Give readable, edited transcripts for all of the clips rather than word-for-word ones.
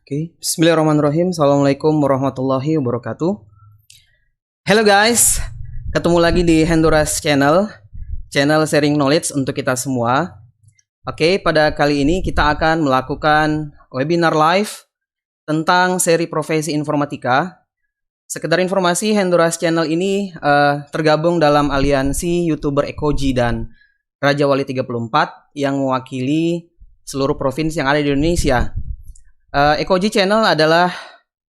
Oke, Bismillahirrahmanirrahim. Assalamualaikum warahmatullahi wabarakatuh. Hello guys, ketemu lagi di Henduras Channel sharing knowledge untuk kita semua. Oke, pada kali ini kita akan melakukan webinar live tentang seri profesi informatika. Sekedar informasi, Henduras Channel ini tergabung dalam aliansi YouTuber Ekoji dan Raja Wali 34 yang mewakili seluruh provinsi yang ada di Indonesia. Ekoji Channel adalah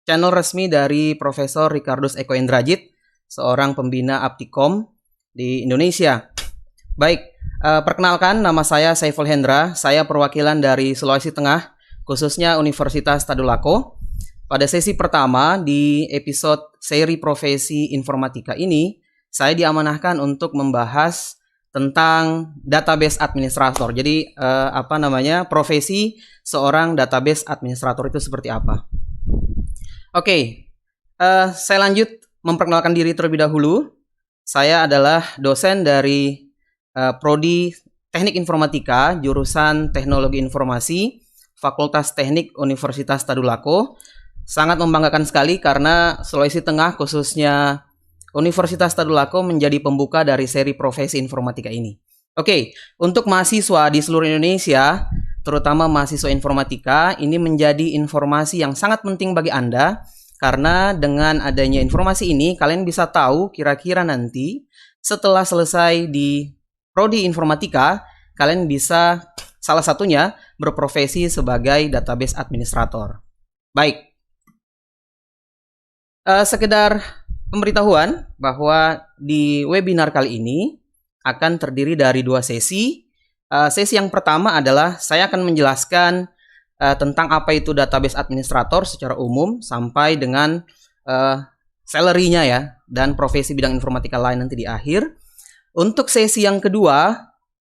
channel resmi dari Profesor Ricardus Eko Indrajit, seorang pembina Aptikom di Indonesia. Baik, perkenalkan, nama saya Saiful Hendra, saya perwakilan dari Sulawesi Tengah, khususnya Universitas Tadulako. Pada sesi pertama di episode seri profesi informatika ini, saya diamanahkan untuk membahas tentang database administrator. Jadi profesi seorang database administrator itu seperti apa? Oke, saya lanjut memperkenalkan diri terlebih dahulu. Saya adalah dosen dari Prodi Teknik Informatika, jurusan Teknologi Informasi, Fakultas Teknik Universitas Tadulako. Sangat membanggakan sekali karena Sulawesi Tengah, khususnya Universitas Tadulako, menjadi pembuka dari seri profesi informatika ini. Oke, untuk mahasiswa di seluruh Indonesia, terutama mahasiswa informatika, ini menjadi informasi yang sangat penting bagi Anda, karena dengan adanya informasi ini, kalian bisa tahu kira-kira nanti setelah selesai di Prodi Informatika, kalian bisa salah satunya berprofesi sebagai database administrator. Baik, sekedar pemberitahuan bahwa di webinar kali ini akan terdiri dari dua sesi. Sesi yang pertama adalah saya akan menjelaskan tentang apa itu database administrator secara umum sampai dengan salary-nya ya, dan profesi bidang informatika lain nanti di akhir. Untuk sesi yang kedua,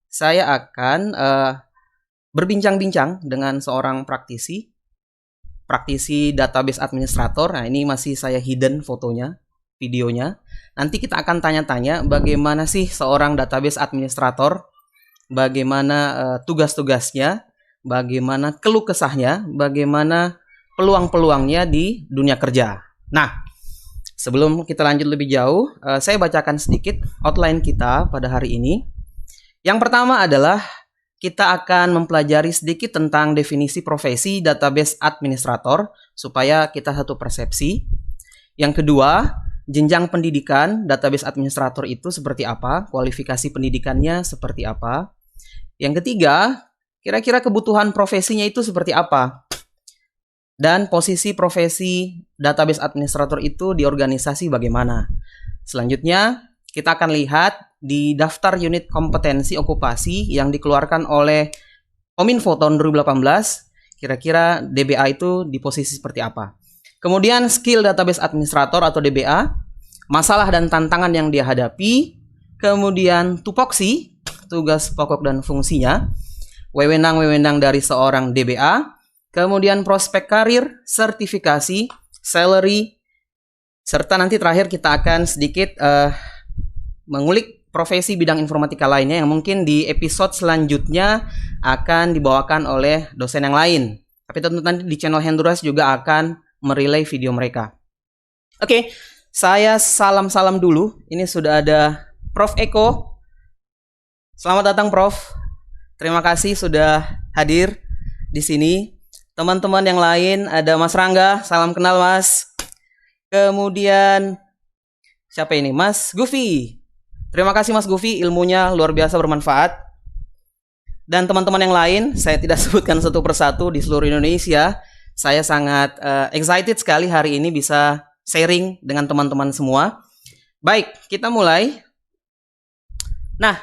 saya akan berbincang-bincang dengan seorang praktisi database administrator. Nah, ini masih saya hidden fotonya, videonya. Nanti kita akan tanya-tanya bagaimana sih seorang database administrator, bagaimana tugas-tugasnya, bagaimana keluh kesahnya, bagaimana peluang-peluangnya di dunia kerja. Nah, sebelum kita lanjut lebih jauh, saya bacakan sedikit outline kita pada hari ini. Yang pertama adalah kita akan mempelajari sedikit tentang definisi profesi database administrator supaya kita satu persepsi. Yang kedua, jenjang pendidikan database administrator itu seperti apa, kualifikasi pendidikannya seperti apa. Yang ketiga, kira-kira kebutuhan profesinya itu seperti apa, dan posisi profesi database administrator itu di organisasi bagaimana. Selanjutnya, kita akan lihat di daftar unit kompetensi okupasi yang dikeluarkan oleh Kominfo tahun 2018, kira-kira DBA itu di posisi seperti apa. Kemudian skill database administrator atau DBA, masalah dan tantangan yang dia hadapi. Kemudian tupoksi, tugas pokok dan fungsinya, wewenang-wewenang dari seorang DBA. Kemudian prospek karir, sertifikasi, salary, serta nanti terakhir kita akan sedikit mengulik profesi bidang informatika lainnya yang mungkin di episode selanjutnya akan dibawakan oleh dosen yang lain. Tapi tentu nanti di channel Henduras juga akan merelay video mereka. Oke, saya salam-salam dulu. Ini sudah ada Prof. Eko. Selamat datang, Prof. Terima kasih sudah hadir di sini. Teman-teman yang lain, ada Mas Rangga. Salam kenal, Mas. Kemudian siapa ini? Mas Gufi. Terima kasih Mas Gufi, ilmunya luar biasa bermanfaat. Dan teman-teman yang lain, saya tidak sebutkan satu persatu di seluruh Indonesia. Saya sangat excited sekali hari ini bisa sharing dengan teman-teman semua. Baik, kita mulai. Nah,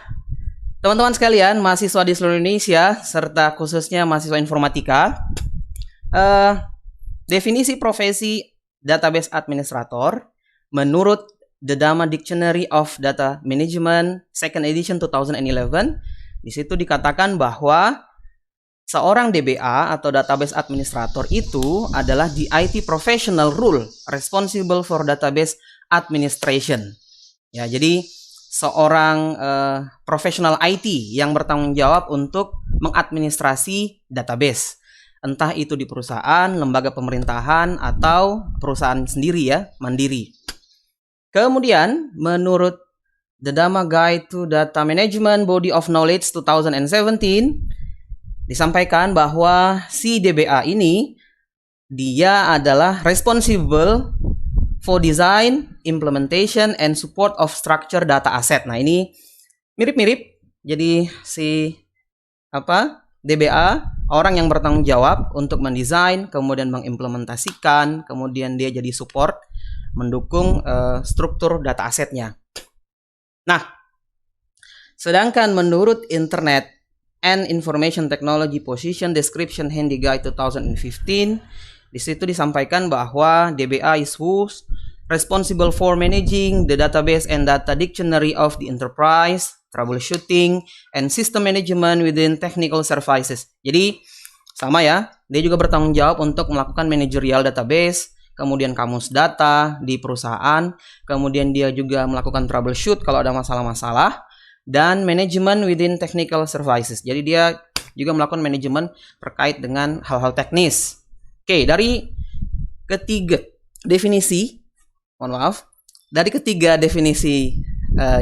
teman-teman sekalian, mahasiswa di seluruh Indonesia, serta khususnya mahasiswa informatika, definisi profesi database administrator menurut The Dhamma Dictionary of Data Management, second edition 2011, di situ dikatakan bahwa seorang DBA atau database administrator itu adalah the IT professional role responsible for database administration. Ya, jadi seorang profesional IT yang bertanggung jawab untuk mengadministrasi database. Entah itu di perusahaan, lembaga pemerintahan, atau perusahaan sendiri ya, mandiri. Kemudian, menurut The Dhamma Guide to Data Management Body of Knowledge 2017, disampaikan bahwa si DBA ini, dia adalah responsible for design, implementation, and support of structure data asset. Nah, ini mirip-mirip. Jadi si DBA, orang yang bertanggung jawab untuk mendesain, kemudian mengimplementasikan, kemudian dia jadi support, mendukung struktur data asetnya. Nah, sedangkan menurut Internet and Information Technology Position Description Handy Guide 2015, di situ disampaikan bahwa DBA is who's responsible for managing the database and data dictionary of the enterprise, troubleshooting, and system management within technical services. Jadi sama ya, dia juga bertanggung jawab untuk melakukan managerial database, kemudian kamus data di perusahaan, kemudian dia juga melakukan troubleshoot kalau ada masalah-masalah, dan manajemen within technical services. Jadi dia juga melakukan manajemen terkait dengan hal-hal teknis. Oke, dari ketiga definisi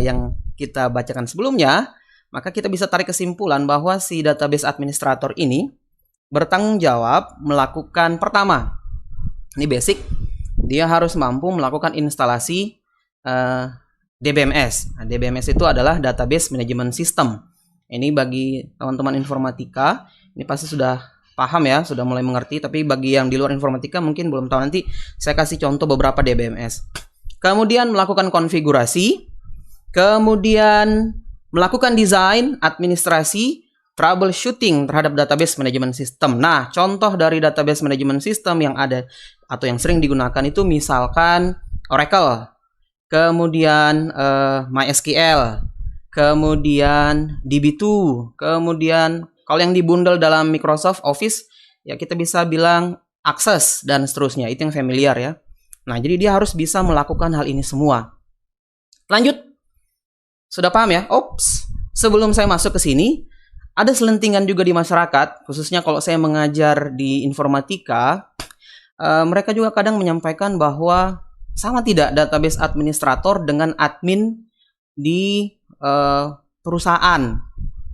yang kita bacakan sebelumnya, maka kita bisa tarik kesimpulan bahwa si database administrator ini bertanggung jawab melakukan pertama, ini basic, dia harus mampu melakukan instalasi DBMS. Nah, DBMS itu adalah Database Management System. Ini bagi teman-teman informatika, ini pasti sudah paham ya, sudah mulai mengerti. Tapi bagi yang di luar informatika mungkin belum tahu, nanti saya kasih contoh beberapa DBMS. Kemudian melakukan konfigurasi, kemudian melakukan desain, administrasi, troubleshooting terhadap database management system. Nah, contoh dari database management system yang ada atau yang sering digunakan itu misalkan Oracle, kemudian MySQL, kemudian DB2, kemudian kalau yang dibundle dalam Microsoft Office, ya kita bisa bilang Access dan seterusnya. Itu yang familiar ya. Nah, jadi dia harus bisa melakukan hal ini semua. Lanjut. Sudah paham ya? Ops, sebelum saya masuk ke sini, ada selentingan juga di masyarakat, khususnya kalau saya mengajar di informatika, mereka juga kadang menyampaikan bahwa sama tidak database administrator dengan admin di perusahaan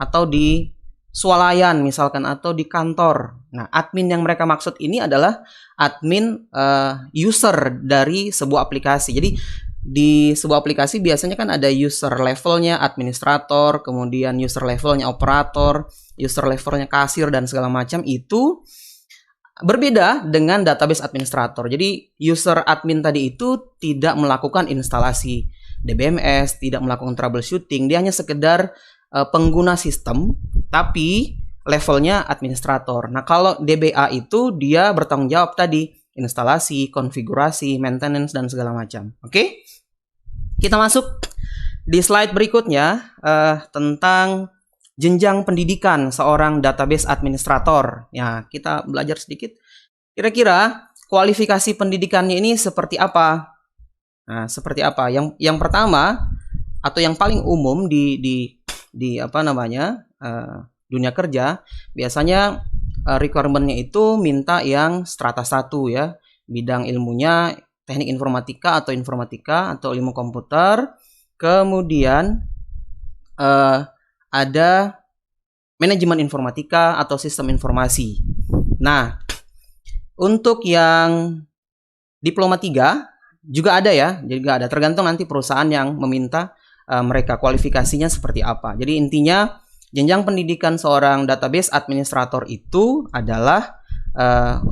atau di swalayan misalkan atau di kantor. Nah, admin yang mereka maksud ini adalah admin user dari sebuah aplikasi. Jadi di sebuah aplikasi biasanya kan ada user levelnya administrator, kemudian user levelnya operator, user levelnya kasir dan segala macam. Itu berbeda dengan database administrator. Jadi user admin tadi itu tidak melakukan instalasi DBMS, tidak melakukan troubleshooting, dia hanya sekedar pengguna sistem, tapi levelnya administrator. Nah, kalau DBA itu dia bertanggung jawab tadi instalasi, konfigurasi, maintenance dan segala macam. Oke? Kita masuk di slide berikutnya tentang jenjang pendidikan seorang database administrator. Ya, kita belajar sedikit. Kira-kira kualifikasi pendidikannya ini seperti apa? Nah, seperti apa? Yang pertama atau yang paling umum di dunia kerja, biasanya requirement-nya itu minta yang strata 1 ya. Bidang ilmunya teknik informatika atau ilmu komputer. Kemudian ada manajemen informatika atau sistem informasi. Nah, untuk yang diploma 3 juga ada ya, juga ada, tergantung nanti perusahaan yang meminta mereka kualifikasinya seperti apa. Jadi intinya jenjang pendidikan seorang database administrator itu adalah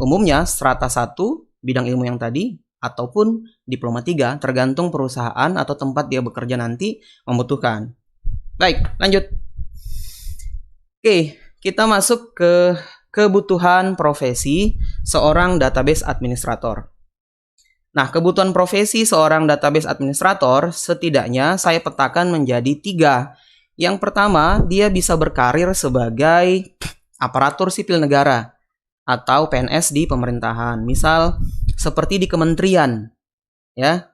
umumnya strata 1 bidang ilmu yang tadi ataupun diploma 3, tergantung perusahaan atau tempat dia bekerja nanti membutuhkan. Baik, lanjut. Oke, kita masuk ke kebutuhan profesi seorang database administrator. Nah, kebutuhan profesi seorang database administrator setidaknya saya petakan menjadi 3. Yang pertama, dia bisa berkarir sebagai aparatur sipil negara atau PNS di pemerintahan. Misal seperti di kementerian, ya.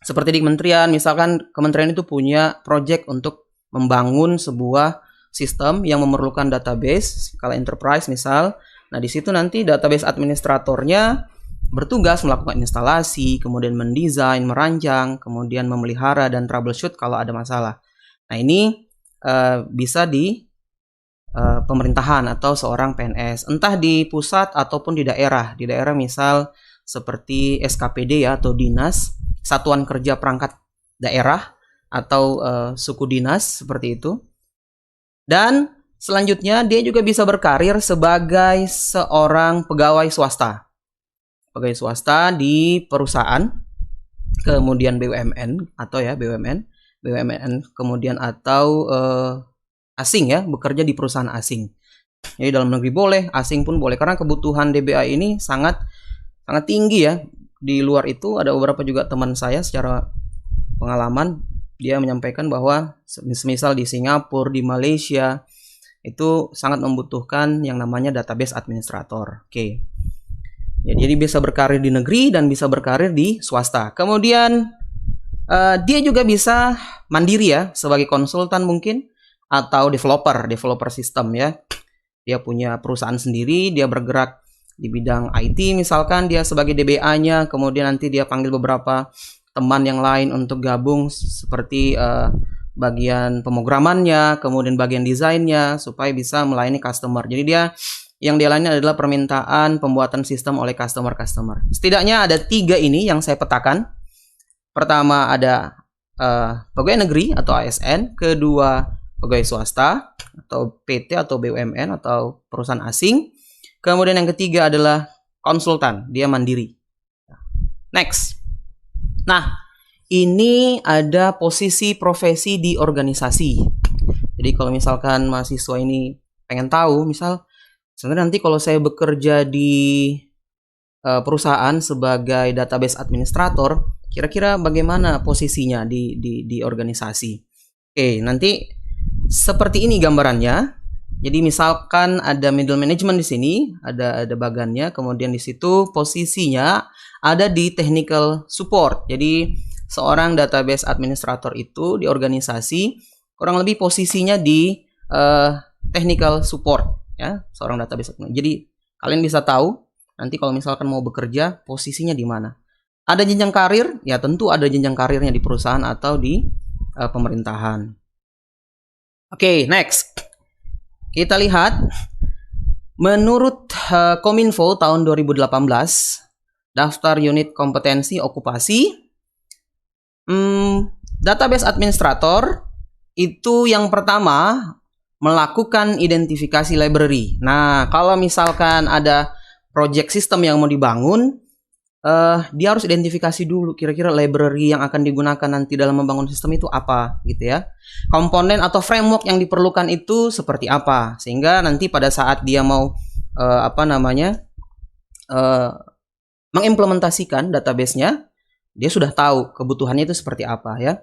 Seperti di kementerian, misalkan kementerian itu punya proyek untuk membangun sebuah sistem yang memerlukan database skala enterprise misal. Nah, di situ nanti database administratornya bertugas melakukan instalasi, kemudian mendesain, merancang, kemudian memelihara dan troubleshoot kalau ada masalah. Nah, ini bisa di pemerintahan atau seorang PNS, entah di pusat ataupun di daerah. Di daerah misal seperti SKPD ya, atau dinas, satuan kerja perangkat daerah, atau suku dinas seperti itu. Dan selanjutnya dia juga bisa berkarir sebagai seorang pegawai swasta. Pegawai swasta di perusahaan, kemudian BUMN atau ya BUMN kemudian atau asing ya, bekerja di perusahaan asing. Jadi dalam negeri boleh, asing pun boleh, karena kebutuhan DBA ini sangat tinggi ya. Di luar itu ada beberapa juga teman saya secara pengalaman, dia menyampaikan bahwa semisal di Singapura, di Malaysia, itu sangat membutuhkan yang namanya database administrator. Oke. Ya, jadi bisa berkarir di negeri dan bisa berkarir di swasta. Kemudian dia juga bisa mandiri ya, sebagai konsultan mungkin, atau developer sistem ya. Dia punya perusahaan sendiri, dia bergerak di bidang IT misalkan, dia sebagai DBA-nya, kemudian nanti dia panggil beberapa teman yang lain untuk gabung seperti bagian pemrogramannya, kemudian bagian desainnya, supaya bisa melayani customer. Jadi yang dia layani adalah permintaan pembuatan sistem oleh customer. Setidaknya ada 3 ini yang saya petakan. Pertama ada pegawai negeri atau ASN, kedua pegawai swasta atau PT atau BUMN atau perusahaan asing, kemudian yang ketiga adalah konsultan, dia mandiri. Next. Nah, ini ada posisi profesi di organisasi. Jadi kalau misalkan mahasiswa ini pengen tahu, misal sebenarnya nanti kalau saya bekerja di perusahaan sebagai database administrator, kira-kira bagaimana posisinya di organisasi. Oke, nanti seperti ini gambarannya. Jadi misalkan ada middle management di sini, ada bagannya, kemudian di situ posisinya ada di technical support. Jadi seorang database administrator itu di organisasi kurang lebih posisinya di technical support ya, seorang database administrator. Jadi kalian bisa tahu nanti kalau misalkan mau bekerja posisinya di mana. Ada jenjang karir? Ya tentu ada jenjang karirnya di perusahaan atau di pemerintahan. Oke, next. Kita lihat, menurut Kominfo tahun 2018, daftar unit kompetensi okupasi, database administrator itu yang pertama melakukan identifikasi library. Nah, kalau misalkan ada project system yang mau dibangun, dia harus identifikasi dulu kira-kira library yang akan digunakan nanti dalam membangun sistem itu apa gitu ya. Komponen atau framework yang diperlukan itu seperti apa, sehingga nanti pada saat dia mau mengimplementasikan database-nya, dia sudah tahu kebutuhannya itu seperti apa ya.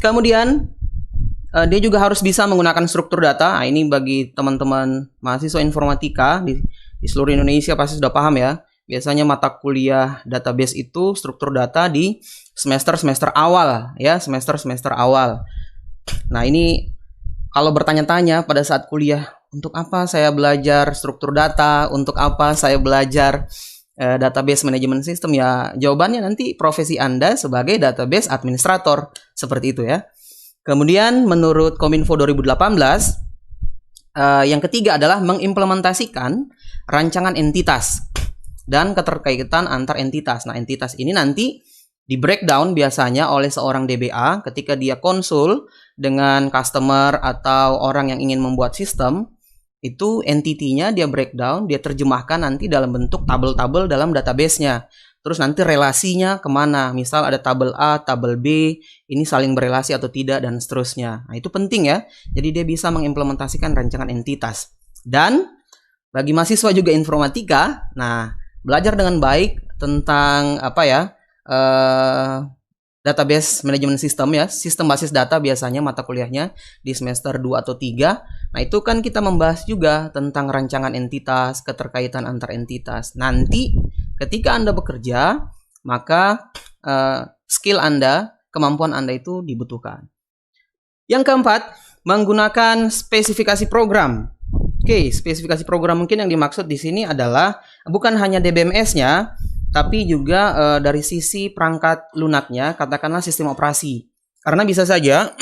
Kemudian dia juga harus bisa menggunakan struktur data. Nah, ini bagi teman-teman mahasiswa informatika di seluruh Indonesia pasti sudah paham ya. Biasanya mata kuliah database itu struktur data di semester awal ya, semester awal. Nah, ini kalau bertanya-tanya pada saat kuliah, untuk apa saya belajar struktur data, untuk apa saya belajar database management system, ya jawabannya nanti profesi Anda sebagai database administrator, seperti itu ya. Kemudian menurut Kominfo 2018, yang ketiga adalah mengimplementasikan rancangan entitas dan keterkaitan antar entitas. Nah, entitas ini nanti di breakdown biasanya oleh seorang DBA ketika dia konsul dengan customer atau orang yang ingin membuat sistem. Itu entity-nya dia breakdown, dia terjemahkan nanti dalam bentuk tabel-tabel dalam database-nya. Terus nanti relasinya kemana, misal ada tabel A, tabel B, ini saling berelasi atau tidak, dan seterusnya. Nah, itu penting ya, jadi dia bisa mengimplementasikan rancangan entitas. Dan bagi mahasiswa juga informatika, nah belajar dengan baik tentang database management system ya, sistem basis data biasanya mata kuliahnya di semester 2 atau 3. Nah, itu kan kita membahas juga tentang rancangan entitas, keterkaitan antar entitas. Nanti ketika Anda bekerja, maka skill Anda, kemampuan Anda itu dibutuhkan. Yang keempat, menggunakan spesifikasi program. Oke, spesifikasi program mungkin yang dimaksud di sini adalah bukan hanya DBMS-nya, tapi juga dari sisi perangkat lunaknya, katakanlah sistem operasi. Karena bisa saja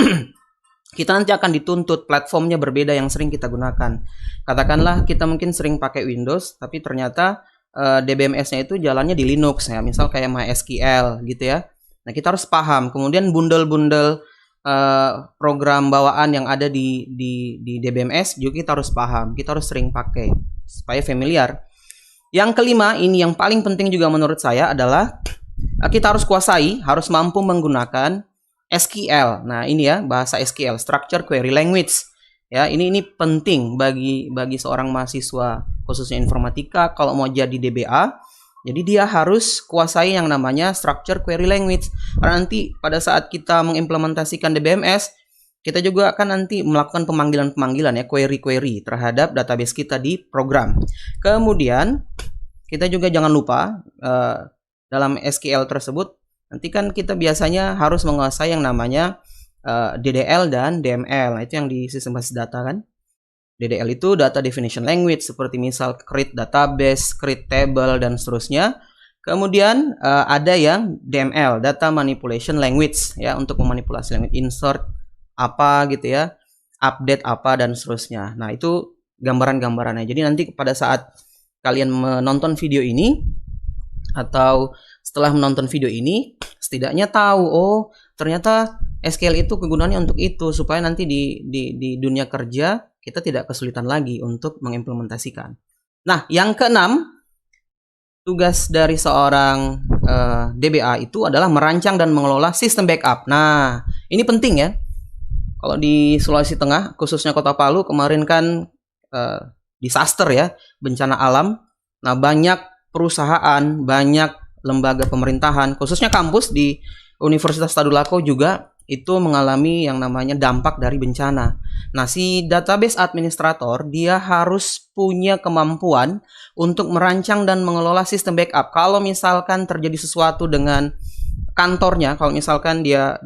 kita nanti akan dituntut platformnya berbeda yang sering kita gunakan. Katakanlah kita mungkin sering pakai Windows, tapi ternyata DBMS-nya itu jalannya di Linux ya, misal kayak MySQL gitu ya. Nah, kita harus paham. Kemudian bundel-bundel program bawaan yang ada di DBMS juga kita harus paham. Kita harus sering pakai supaya familiar. Yang kelima, ini yang paling penting juga menurut saya adalah kita harus kuasai, harus mampu menggunakan SQL. Nah, ini ya bahasa SQL, Structure Query Language. Ya, ini penting bagi seorang mahasiswa khususnya informatika kalau mau jadi DBA. Jadi dia harus kuasai yang namanya Structure Query Language. Karena nanti pada saat kita mengimplementasikan DBMS, kita juga akan nanti melakukan pemanggilan-pemanggilan ya, query-query terhadap database kita di program. Kemudian kita juga jangan lupa dalam SQL tersebut nanti kan kita biasanya harus menguasai yang namanya DDL dan DML. Nah, itu yang di sistem basis data kan. DDL itu Data Definition Language, seperti misal create database, create table, dan seterusnya. Kemudian ada yang DML, Data Manipulation Language, ya, untuk memanipulasi language, insert apa gitu ya, update apa, dan seterusnya. Nah, itu gambaran-gambarannya. Jadi nanti pada saat kalian menonton video ini, atau setelah menonton video ini, setidaknya tahu, oh ternyata SQL itu kegunaannya untuk itu, supaya nanti di dunia kerja kita tidak kesulitan lagi untuk mengimplementasikan. Nah, yang keenam, tugas dari seorang DBA itu adalah merancang dan mengelola sistem backup. Nah, ini penting ya. Kalau di Sulawesi Tengah, khususnya Kota Palu, kemarin kan disaster ya, bencana alam. Nah, banyak perusahaan, banyak lembaga pemerintahan, khususnya kampus di Universitas Tadulako juga itu mengalami yang namanya dampak dari bencana. Nah, si database administrator dia harus punya kemampuan untuk merancang dan mengelola sistem backup. Kalau misalkan terjadi sesuatu dengan kantornya, kalau misalkan dia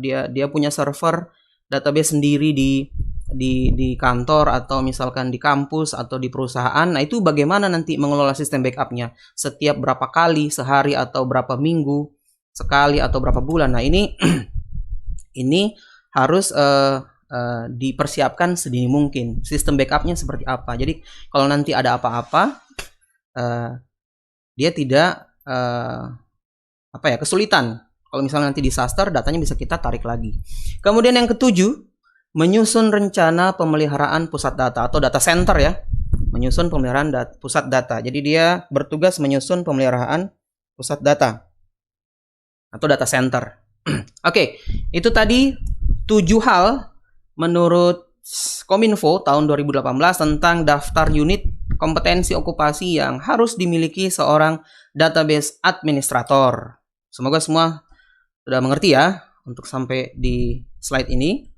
punya server database sendiri di kantor, atau misalkan di kampus atau di perusahaan, nah itu bagaimana nanti mengelola sistem backupnya? Setiap berapa kali, sehari atau berapa minggu sekali atau berapa bulan? Nah, ini harus dipersiapkan sedini mungkin. Sistem backupnya seperti apa? Jadi kalau nanti ada apa-apa, dia tidak kesulitan. Kalau misalnya nanti disaster, datanya bisa kita tarik lagi. Kemudian yang ketujuh, menyusun rencana pemeliharaan pusat data atau data center ya. Menyusun pemeliharaan pusat data. Jadi dia bertugas menyusun pemeliharaan pusat data atau data center. Oke, itu tadi 7 hal menurut Kominfo tahun 2018 tentang daftar unit kompetensi okupasi yang harus dimiliki seorang database administrator. Semoga semua sudah mengerti ya untuk sampai di slide ini.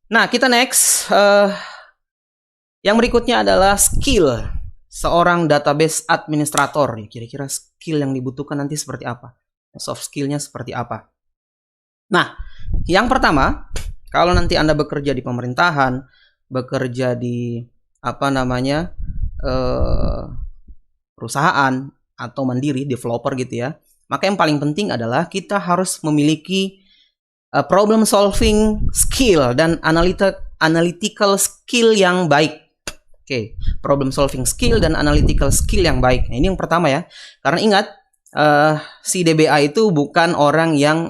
Nah, kita next. Yang berikutnya adalah skill seorang database administrator. Kira-kira skill yang dibutuhkan nanti seperti apa? Soft skillnya seperti apa? Nah, yang pertama, kalau nanti Anda bekerja di pemerintahan, bekerja di perusahaan atau mandiri, developer gitu ya, maka yang paling penting adalah kita harus memiliki problem solving skill dan analytical skill yang baik. Oke, problem solving skill dan analytical skill yang baik. Nah, ini yang pertama ya. Karena ingat, si DBA itu bukan orang yang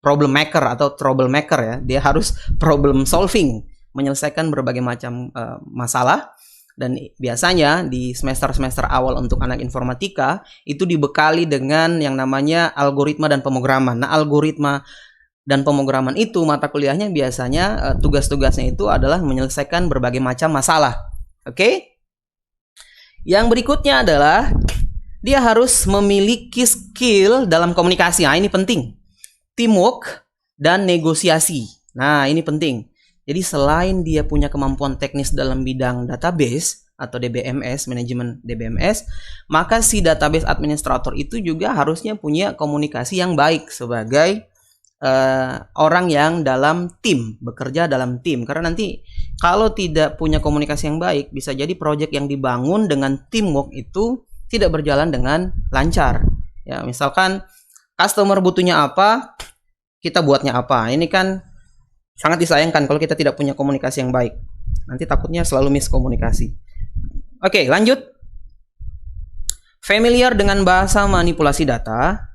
problem maker atau troublemaker ya. Dia harus problem solving, menyelesaikan berbagai macam masalah. Dan biasanya di semester-semester awal untuk anak informatika itu dibekali dengan yang namanya algoritma dan pemrograman. Nah, algoritma dan pemrograman itu mata kuliahnya biasanya tugas-tugasnya itu adalah menyelesaikan berbagai macam masalah. Oke? Yang berikutnya adalah dia harus memiliki skill dalam komunikasi. Nah, ini penting. Teamwork dan negosiasi. Nah, ini penting. Jadi selain dia punya kemampuan teknis dalam bidang database atau DBMS, manajemen DBMS, maka si database administrator itu juga harusnya punya komunikasi yang baik sebagai orang yang dalam tim, bekerja dalam tim. Karena nanti kalau tidak punya komunikasi yang baik, bisa jadi proyek yang dibangun dengan teamwork itu tidak berjalan dengan lancar. Ya, misalkan customer butuhnya apa, kita buatnya apa. Ini kan sangat disayangkan kalau kita tidak punya komunikasi yang baik. Nanti takutnya selalu miskomunikasi. Oke, lanjut. Familiar dengan bahasa manipulasi data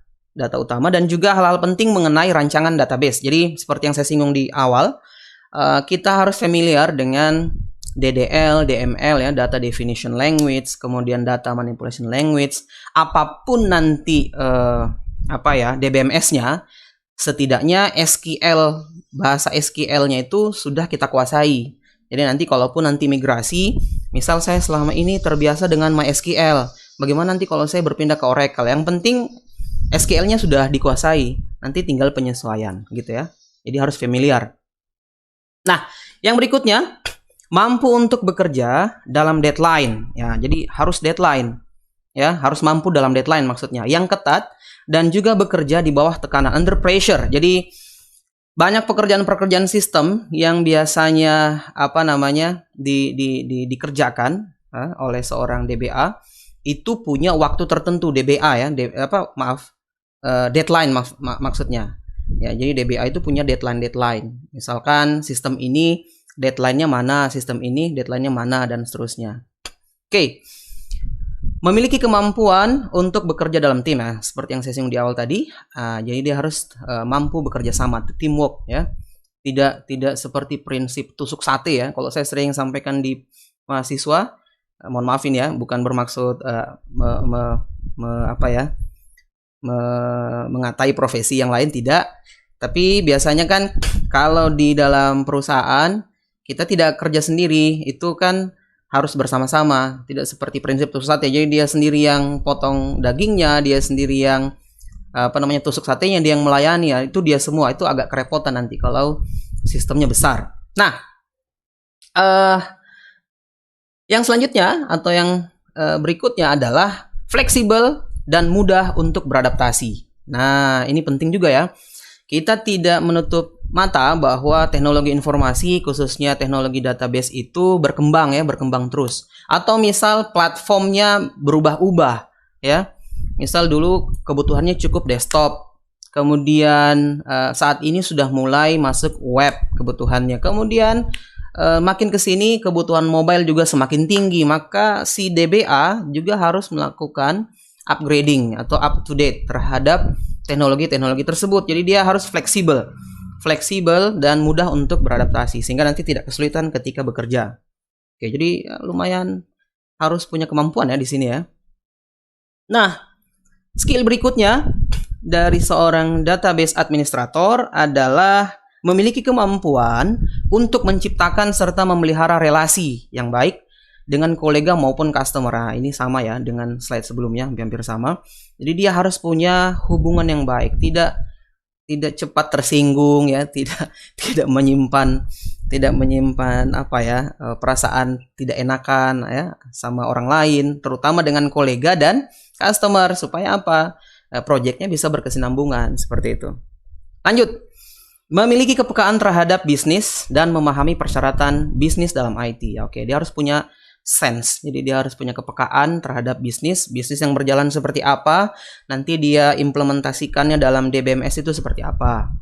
utama, dan juga hal-hal penting mengenai rancangan database. Jadi seperti yang saya singgung di awal, kita harus familiar dengan DDL, DML ya, Data Definition Language, kemudian Data Manipulation Language, apapun nanti DBMS-nya, setidaknya SQL, bahasa SQL-nya itu sudah kita kuasai. Jadi nanti kalaupun nanti migrasi, misal saya selama ini terbiasa dengan MySQL, bagaimana nanti kalau saya berpindah ke Oracle? Yang penting SQL-nya sudah dikuasai, nanti tinggal penyesuaian gitu ya. Jadi harus familiar. Nah, yang berikutnya, mampu untuk bekerja dalam deadline ya. Jadi harus deadline ya, harus mampu dalam deadline maksudnya yang ketat, dan juga bekerja di bawah tekanan, under pressure. Jadi banyak pekerjaan-pekerjaan sistem yang biasanya dikerjakan oleh seorang DBA itu punya waktu tertentu. DBA ya, deadline maksudnya. Ya, jadi DBA itu punya deadline. Misalkan sistem ini deadline-nya mana, sistem ini deadline-nya mana, dan seterusnya. Oke. Memiliki kemampuan untuk bekerja dalam tim ya, seperti yang saya singgung di awal tadi. Jadi dia harus mampu bekerja sama, teamwork ya. Tidak seperti prinsip tusuk sate ya. Kalau saya sering sampaikan di mahasiswa, mohon maafin ya, bukan bermaksud mengatai profesi yang lain, tidak. Tapi biasanya kan kalau di dalam perusahaan kita tidak kerja sendiri, itu kan harus bersama-sama, tidak seperti prinsip tusuk sate. Jadi dia sendiri yang potong dagingnya, dia sendiri yang tusuk satenya, dia yang melayani ya, itu dia semua. Itu agak kerepotan nanti kalau sistemnya besar. Nah, yang selanjutnya atau yang berikutnya adalah fleksibel dan mudah untuk beradaptasi. Nah, ini penting juga ya. Kita tidak menutup mata bahwa teknologi informasi, khususnya teknologi database itu berkembang terus. Atau misal platformnya berubah-ubah ya. Misal dulu kebutuhannya cukup desktop, kemudian saat ini sudah mulai masuk web kebutuhannya. Kemudian makin ke sini kebutuhan mobile juga semakin tinggi, maka si DBA juga harus melakukan upgrading atau up to date terhadap teknologi-teknologi tersebut. Jadi dia harus fleksibel dan mudah untuk beradaptasi sehingga nanti tidak kesulitan ketika bekerja. Oke, jadi lumayan harus punya kemampuan ya di sini ya. Nah, skill berikutnya dari seorang database administrator adalah memiliki kemampuan untuk menciptakan serta memelihara relasi yang baik dengan kolega maupun customer. Nah, ini sama ya dengan slide sebelumnya, hampir sama. Jadi dia harus punya hubungan yang baik, tidak cepat tersinggung ya, tidak menyimpan perasaan tidak enakan ya sama orang lain, terutama dengan kolega dan customer, supaya proyeknya bisa berkesinambungan seperti itu. Lanjut. Memiliki kepekaan terhadap bisnis dan memahami persyaratan bisnis dalam IT. Oke, dia harus punya sense. Jadi dia harus punya kepekaan terhadap bisnis yang berjalan seperti apa, nanti dia implementasikannya dalam DBMS itu seperti apa.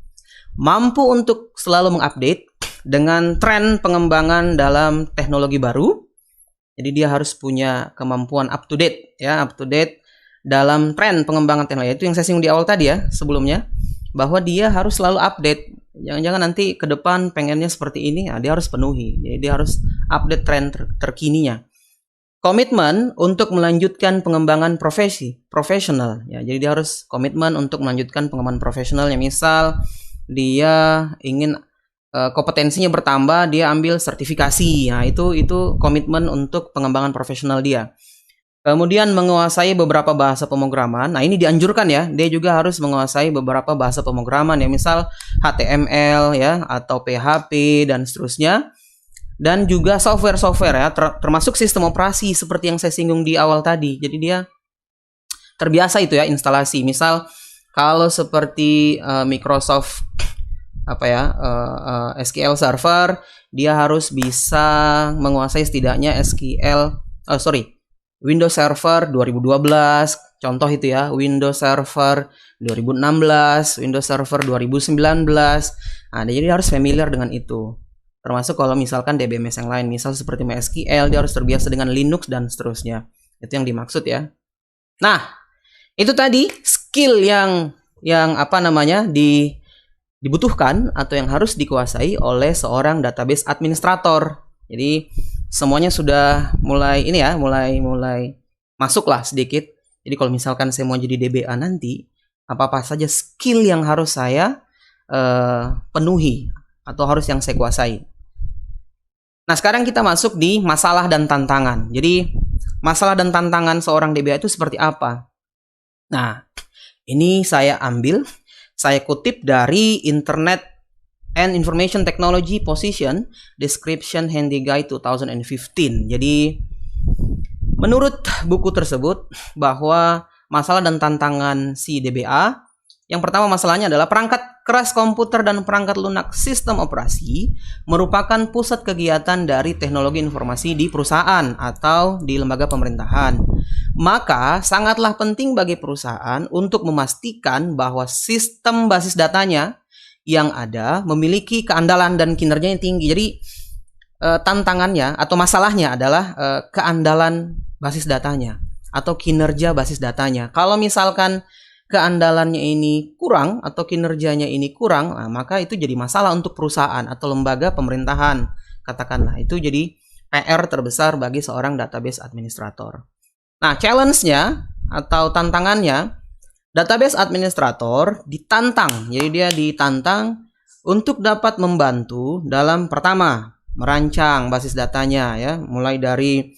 Mampu untuk selalu mengupdate dengan tren pengembangan dalam teknologi baru. Jadi dia harus punya kemampuan up to date dalam tren pengembangan teknologi. Itu yang saya singgung di awal tadi ya, sebelumnya, bahwa dia harus selalu update. Jangan-jangan nanti ke depan pengennya seperti ini, dia harus penuhi. Jadi dia harus update tren terkininya. Komitmen untuk melanjutkan pengembangan profesional ya. Jadi dia harus komitmen untuk melanjutkan pengembangan profesional. Ya, misal dia ingin kompetensinya bertambah, dia ambil sertifikasi. Nah, itu komitmen untuk pengembangan profesional dia. Kemudian menguasai beberapa bahasa pemrograman. Nah, ini dianjurkan ya. Dia juga harus menguasai beberapa bahasa pemrograman ya, misal HTML ya atau PHP dan seterusnya. Dan juga software ya, termasuk sistem operasi seperti yang saya singgung di awal tadi. Jadi dia terbiasa itu ya instalasi. Misal kalau seperti Microsoft SQL Server, dia harus bisa menguasai setidaknya Windows Server 2012, contoh itu ya, Windows Server 2016, Windows Server 2019. Nah, jadi dia harus familiar dengan itu. Termasuk kalau misalkan DBMS yang lain, misal seperti MySQL, dia harus terbiasa dengan Linux dan seterusnya. Itu yang dimaksud ya. Nah, itu tadi skill yang dibutuhkan atau yang harus dikuasai oleh seorang database administrator. Jadi semuanya sudah mulai masuk lah sedikit. Jadi kalau misalkan saya mau jadi DBA nanti, apa saja skill yang harus saya penuhi atau harus yang saya kuasai. Nah, sekarang kita masuk di masalah dan tantangan. Jadi masalah dan tantangan seorang DBA itu seperti apa? Nah, ini saya kutip dari Internet and Information Technology Position Description Handy Guide 2015. Jadi menurut buku tersebut bahwa masalah dan tantangan si DBA, yang pertama masalahnya adalah perangkat keras komputer dan perangkat lunak sistem operasi merupakan pusat kegiatan dari teknologi informasi di perusahaan atau di lembaga pemerintahan. Maka sangatlah penting bagi perusahaan untuk memastikan bahwa sistem basis datanya yang ada memiliki keandalan dan kinerjanya tinggi. Jadi tantangannya atau masalahnya adalah keandalan basis datanya atau kinerja basis datanya. Kalau misalkan keandalannya ini kurang atau kinerjanya ini kurang, nah, maka itu jadi masalah untuk perusahaan atau lembaga pemerintahan. Katakanlah itu jadi PR terbesar bagi seorang database administrator. Nah, challenge-nya atau tantangannya, database administrator ditantang. Jadi dia ditantang untuk dapat membantu dalam pertama, merancang basis datanya ya, mulai dari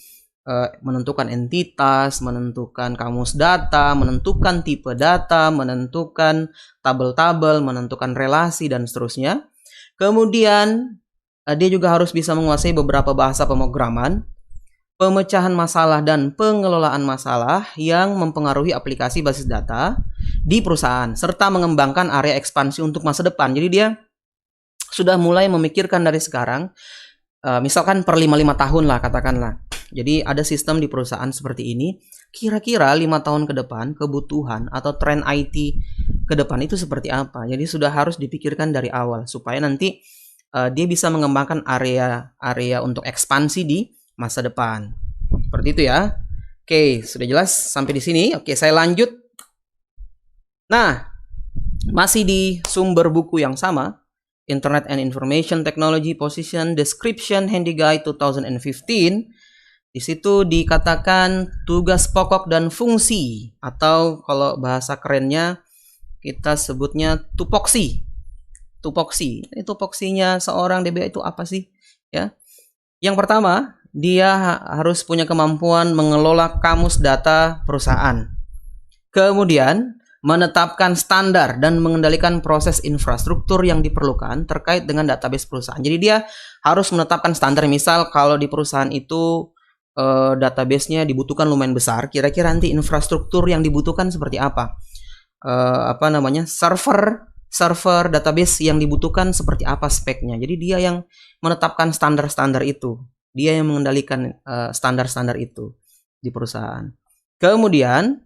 menentukan entitas, menentukan kamus data, menentukan tipe data, menentukan tabel-tabel, menentukan relasi dan seterusnya. Kemudian dia juga harus bisa menguasai beberapa bahasa pemrograman, pemecahan masalah dan pengelolaan masalah yang mempengaruhi aplikasi basis data di perusahaan, serta mengembangkan area ekspansi untuk masa depan. Jadi dia sudah mulai memikirkan dari sekarang, misalkan per 5 tahun lah katakanlah. Jadi ada sistem di perusahaan seperti ini, kira-kira 5 tahun ke depan kebutuhan atau tren IT ke depan itu seperti apa. Jadi sudah harus dipikirkan dari awal supaya nanti dia bisa mengembangkan area untuk ekspansi di masa depan. Seperti itu ya. Oke, sudah jelas sampai di sini. Oke, saya lanjut. Nah, masih di sumber buku yang sama, Internet and Information Technology Position Description Handy Guide 2015. Di situ dikatakan tugas pokok dan fungsi, atau kalau bahasa kerennya kita sebutnya tupoksi. Tupoksi. Ini tupoksinya seorang DBA itu apa sih? Ya. Yang pertama, dia harus punya kemampuan mengelola kamus data perusahaan. Kemudian, menetapkan standar dan mengendalikan proses infrastruktur yang diperlukan terkait dengan database perusahaan. Jadi dia harus menetapkan standar. Misal kalau di perusahaan itu database-nya dibutuhkan lumayan besar, kira-kira nanti infrastruktur yang dibutuhkan seperti apa? Server database yang dibutuhkan seperti apa speknya. Jadi dia yang menetapkan standar-standar itu. Dia yang mengendalikan standar-standar itu di perusahaan. Kemudian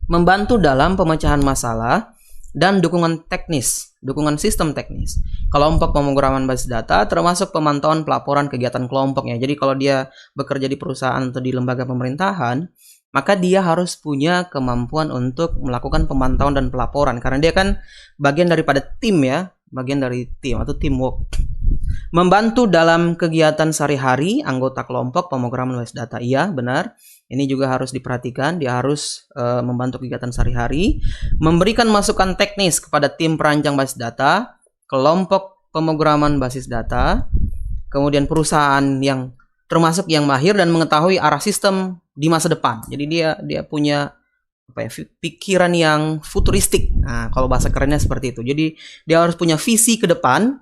membantu dalam pemecahan masalah dan dukungan teknis, dukungan sistem teknis, kelompok pemrograman basis data, termasuk pemantauan pelaporan kegiatan kelompoknya. Jadi kalau dia bekerja di perusahaan atau di lembaga pemerintahan, maka dia harus punya kemampuan untuk melakukan pemantauan dan pelaporan, karena dia kan bagian daripada tim ya, bagian dari tim atau teamwork. Membantu dalam kegiatan sehari-hari anggota kelompok pemrograman basis data. Iya, benar. Ini juga harus diperhatikan. Dia harus membantu kegiatan sehari-hari, memberikan masukan teknis kepada tim perancang basis data, kelompok pemrograman basis data, kemudian perusahaan yang termasuk yang mahir dan mengetahui arah sistem di masa depan. Jadi dia punya pikiran yang futuristik. Nah, kalau bahasa kerennya seperti itu. Jadi dia harus punya visi ke depan.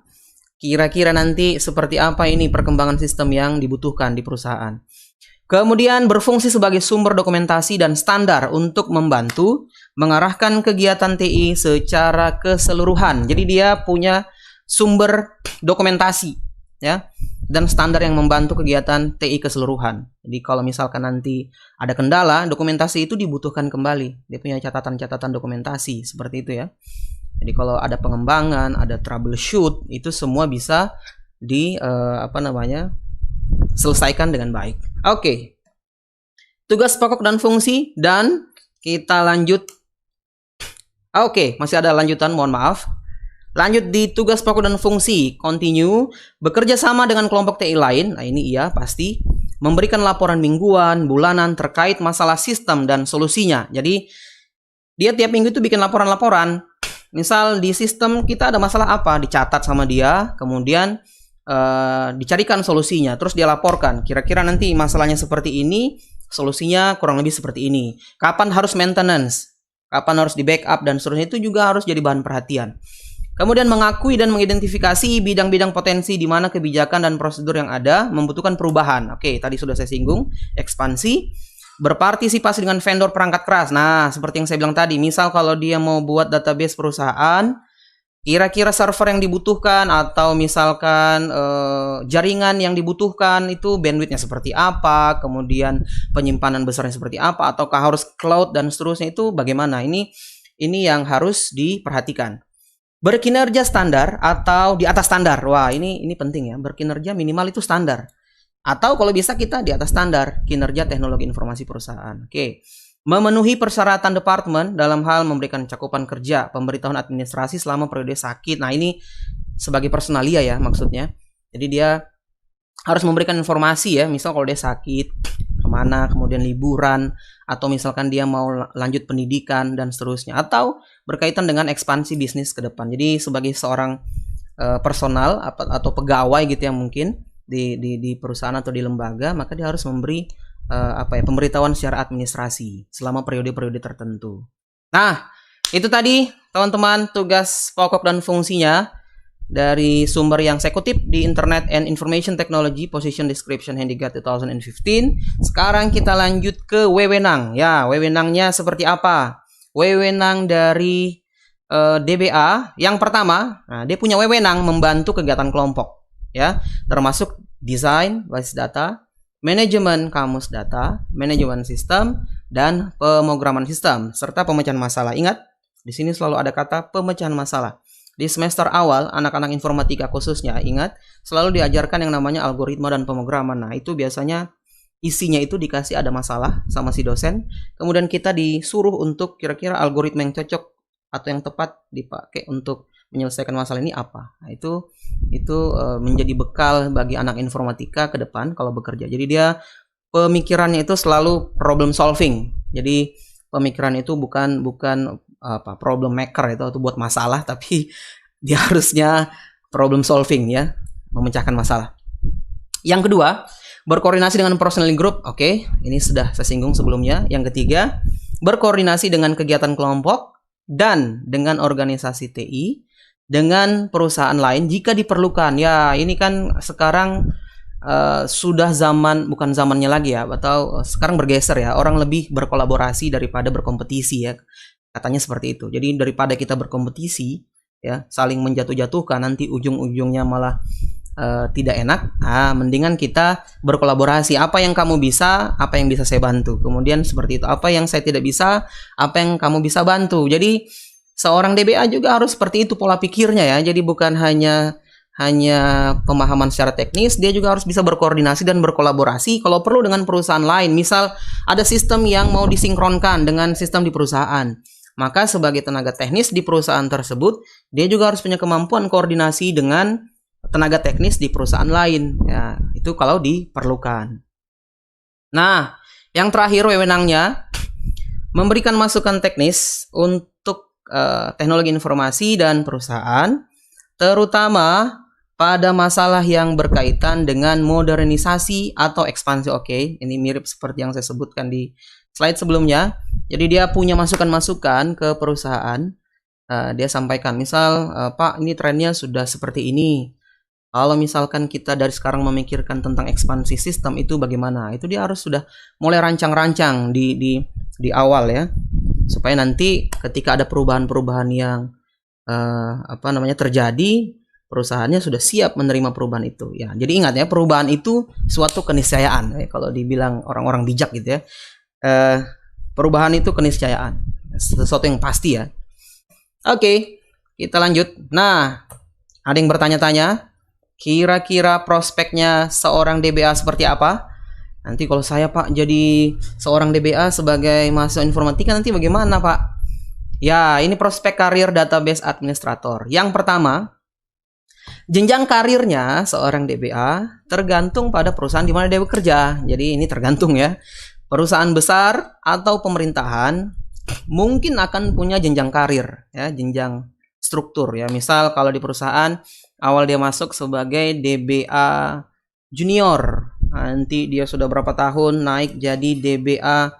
Kira-kira nanti seperti apa ini perkembangan sistem yang dibutuhkan di perusahaan. Kemudian berfungsi sebagai sumber dokumentasi dan standar untuk membantu mengarahkan kegiatan TI secara keseluruhan. Jadi dia punya sumber dokumentasi ya, dan standar yang membantu kegiatan TI keseluruhan. Jadi kalau misalkan nanti ada kendala, dokumentasi itu dibutuhkan kembali. Dia punya catatan-catatan dokumentasi seperti itu ya. Jadi kalau ada pengembangan, ada troubleshoot, itu semua bisa selesaikan dengan baik. Oke. Tugas pokok dan fungsi, dan kita lanjut. Oke, masih ada lanjutan, mohon maaf. Lanjut di tugas pokok dan fungsi, continue, bekerja sama dengan kelompok TI lain. Nah, ini iya pasti. Memberikan laporan mingguan, bulanan terkait masalah sistem dan solusinya. Jadi dia tiap minggu itu bikin laporan-laporan. Misal di sistem kita ada masalah apa, dicatat sama dia, kemudian dicarikan solusinya, terus dia laporkan. Kira-kira nanti masalahnya seperti ini, solusinya kurang lebih seperti ini. Kapan harus maintenance, kapan harus di backup, dan seterusnya, itu juga harus jadi bahan perhatian. Kemudian mengakui dan mengidentifikasi bidang-bidang potensi di mana kebijakan dan prosedur yang ada membutuhkan perubahan. Oke, tadi sudah saya singgung, ekspansi. Berpartisipasi dengan vendor perangkat keras. Nah, seperti yang saya bilang tadi, misal kalau dia mau buat database perusahaan, kira-kira server yang dibutuhkan atau misalkan jaringan yang dibutuhkan itu bandwidthnya seperti apa, kemudian penyimpanan besarnya seperti apa, ataukah harus cloud dan seterusnya, itu bagaimana. Ini yang harus diperhatikan. Berkinerja standar atau di atas standar. Wah, ini penting ya. Berkinerja minimal itu standar. Atau kalau bisa kita di atas standar kinerja teknologi informasi perusahaan. Oke. Memenuhi persyaratan departemen dalam hal memberikan cakupan kerja, pemberitahuan administrasi selama periode sakit. Nah, ini sebagai personalia ya maksudnya. Jadi dia harus memberikan informasi ya, misal kalau dia sakit, kemana, kemudian liburan, atau misalkan dia mau lanjut pendidikan dan seterusnya, atau berkaitan dengan ekspansi bisnis ke depan. Jadi sebagai seorang personal atau pegawai gitu yang mungkin di perusahaan atau di lembaga, maka dia harus memberi pemberitahuan secara administrasi selama periode-periode tertentu. Nah, itu tadi teman-teman tugas pokok dan fungsinya dari sumber yang saya kutip di Internet and Information Technology Position Description Handicap 2015. Sekarang kita lanjut ke wewenang. Ya, wewenangnya seperti apa? Wewenang dari DBA yang pertama, nah, dia punya wewenang membantu kegiatan kelompok, ya, termasuk desain basis data, manajemen kamus data, manajemen sistem, dan pemrograman sistem, serta pemecahan masalah. Ingat, di sini selalu ada kata pemecahan masalah. Di semester awal, anak-anak informatika khususnya, ingat, selalu diajarkan yang namanya algoritma dan pemrograman. Nah, itu biasanya isinya itu dikasih ada masalah sama si dosen, kemudian kita disuruh untuk kira-kira algoritma yang cocok atau yang tepat dipakai untuk menyelesaikan masalah ini apa. Nah, itu menjadi bekal bagi anak informatika ke depan kalau bekerja. Jadi dia pemikirannya itu selalu problem solving. Jadi pemikiran itu bukan problem maker itu atau buat masalah, tapi dia harusnya problem solving ya, memecahkan masalah. Yang kedua, berkoordinasi dengan personal group. Oke, ini sudah saya singgung sebelumnya. Yang ketiga, berkoordinasi dengan kegiatan kelompok dan dengan organisasi TI, dengan perusahaan lain jika diperlukan. Ya, ini kan sekarang sudah bukan zamannya lagi ya, atau sekarang bergeser ya. Orang lebih berkolaborasi daripada berkompetisi ya. Katanya seperti itu. Jadi daripada kita berkompetisi ya, saling menjatuh-jatuhkan, nanti ujung-ujungnya malah tidak enak. Mendingan kita berkolaborasi. Apa yang kamu bisa, apa yang bisa saya bantu. Kemudian seperti itu. Apa yang saya tidak bisa, apa yang kamu bisa bantu. Jadi seorang DBA juga harus seperti itu pola pikirnya ya. Jadi bukan hanya pemahaman secara teknis, dia juga harus bisa berkoordinasi dan berkolaborasi kalau perlu dengan perusahaan lain. Misal ada sistem yang mau disinkronkan dengan sistem di perusahaan, maka sebagai tenaga teknis di perusahaan tersebut, dia juga harus punya kemampuan koordinasi dengan tenaga teknis di perusahaan lain. Ya, itu kalau diperlukan. Nah, yang terakhir wewenangnya memberikan masukan teknis untuk teknologi informasi dan perusahaan, terutama pada masalah yang berkaitan dengan modernisasi atau ekspansi. Oke, ini mirip seperti yang saya sebutkan di slide sebelumnya. Jadi dia punya masukan-masukan ke perusahaan. Dia sampaikan, misal, Pak, ini trennya sudah seperti ini. Kalau misalkan kita dari sekarang memikirkan tentang ekspansi sistem itu bagaimana? Itu dia harus sudah mulai rancang-rancang di awal ya, supaya nanti ketika ada perubahan-perubahan yang terjadi, perusahaannya sudah siap menerima perubahan itu. Ya, jadi ingat ya, perubahan itu suatu keniscayaan. Kalau dibilang orang-orang bijak gitu ya, perubahan itu keniscayaan, sesuatu yang pasti ya. Oke, kita lanjut. Nah, ada yang bertanya-tanya, kira-kira prospeknya seorang DBA seperti apa? Nanti kalau saya Pak jadi seorang DBA sebagai mahasiswa informatika nanti bagaimana Pak? Ya, ini prospek karir database administrator. Yang pertama, jenjang karirnya seorang DBA tergantung pada perusahaan di mana dia bekerja. Jadi ini tergantung ya. Perusahaan besar atau pemerintahan mungkin akan punya jenjang karir ya, jenjang struktur ya. Misal kalau di perusahaan awal dia masuk sebagai DBA junior, nanti dia sudah berapa tahun naik jadi DBA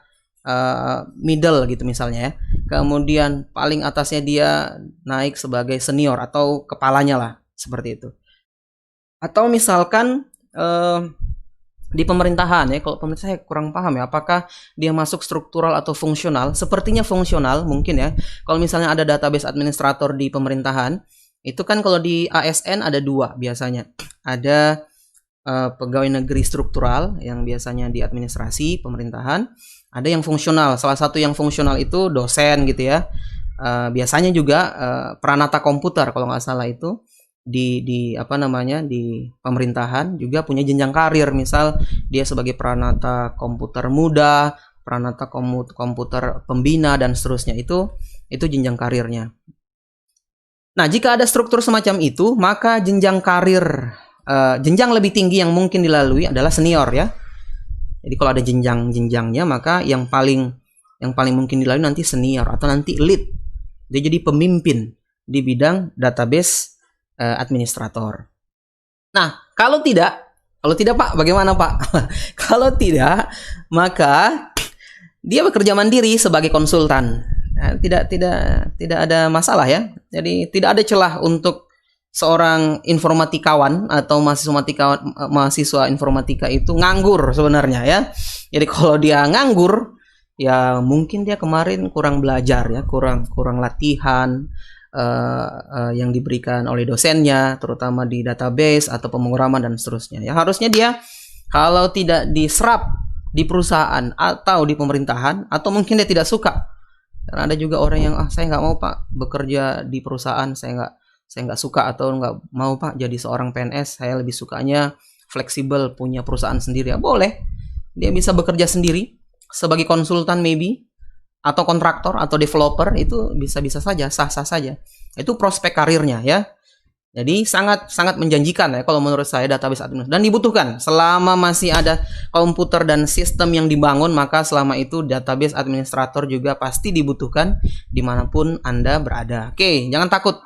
middle gitu misalnya ya. Kemudian paling atasnya dia naik sebagai senior atau kepalanya lah, seperti itu. Atau misalkan di pemerintahan ya, kalau pemerintah saya kurang paham ya, apakah dia masuk struktural atau fungsional? Sepertinya fungsional mungkin ya. Kalau misalnya ada database administrator di pemerintahan, itu kan kalau di ASN ada dua biasanya. Ada pegawai negeri struktural yang biasanya di administrasi pemerintahan, ada yang fungsional. Salah satu yang fungsional itu dosen gitu ya. Biasanya juga peranata komputer kalau nggak salah itu di apa namanya di pemerintahan juga punya jenjang karir. Misal dia sebagai peranata komputer muda, peranata komputer pembina dan seterusnya, itu jenjang karirnya. Nah, jika ada struktur semacam itu, maka jenjang karir jenjang lebih tinggi yang mungkin dilalui adalah senior ya. Jadi kalau ada jenjang-jenjangnya, maka yang paling mungkin dilalui nanti senior atau nanti lead. Dia jadi pemimpin di bidang database administrator. Nah, kalau tidak Pak, bagaimana Pak? Kalau tidak, maka dia bekerja mandiri sebagai konsultan. Nah, tidak ada masalah ya. Jadi tidak ada celah untuk seorang informatikawan atau mahasiswa informatika itu nganggur sebenarnya ya. Jadi kalau dia nganggur, ya mungkin dia kemarin kurang belajar ya, kurang latihan yang diberikan oleh dosennya, terutama di database atau pemrograman dan seterusnya. Ya harusnya dia kalau tidak diserap di perusahaan atau di pemerintahan, atau mungkin dia tidak suka. Karena ada juga orang yang saya nggak mau Pak bekerja di perusahaan, saya nggak suka, atau nggak mau Pak jadi seorang PNS, saya lebih sukanya fleksibel punya perusahaan sendiri. Ya boleh, dia bisa bekerja sendiri sebagai konsultan maybe, atau kontraktor atau developer, itu bisa saja, sah-sah saja. Itu prospek karirnya ya. Jadi sangat menjanjikan ya kalau menurut saya database administrator, dan dibutuhkan selama masih ada komputer dan sistem yang dibangun, maka selama itu database administrator juga pasti dibutuhkan dimanapun Anda berada. Oke, jangan takut.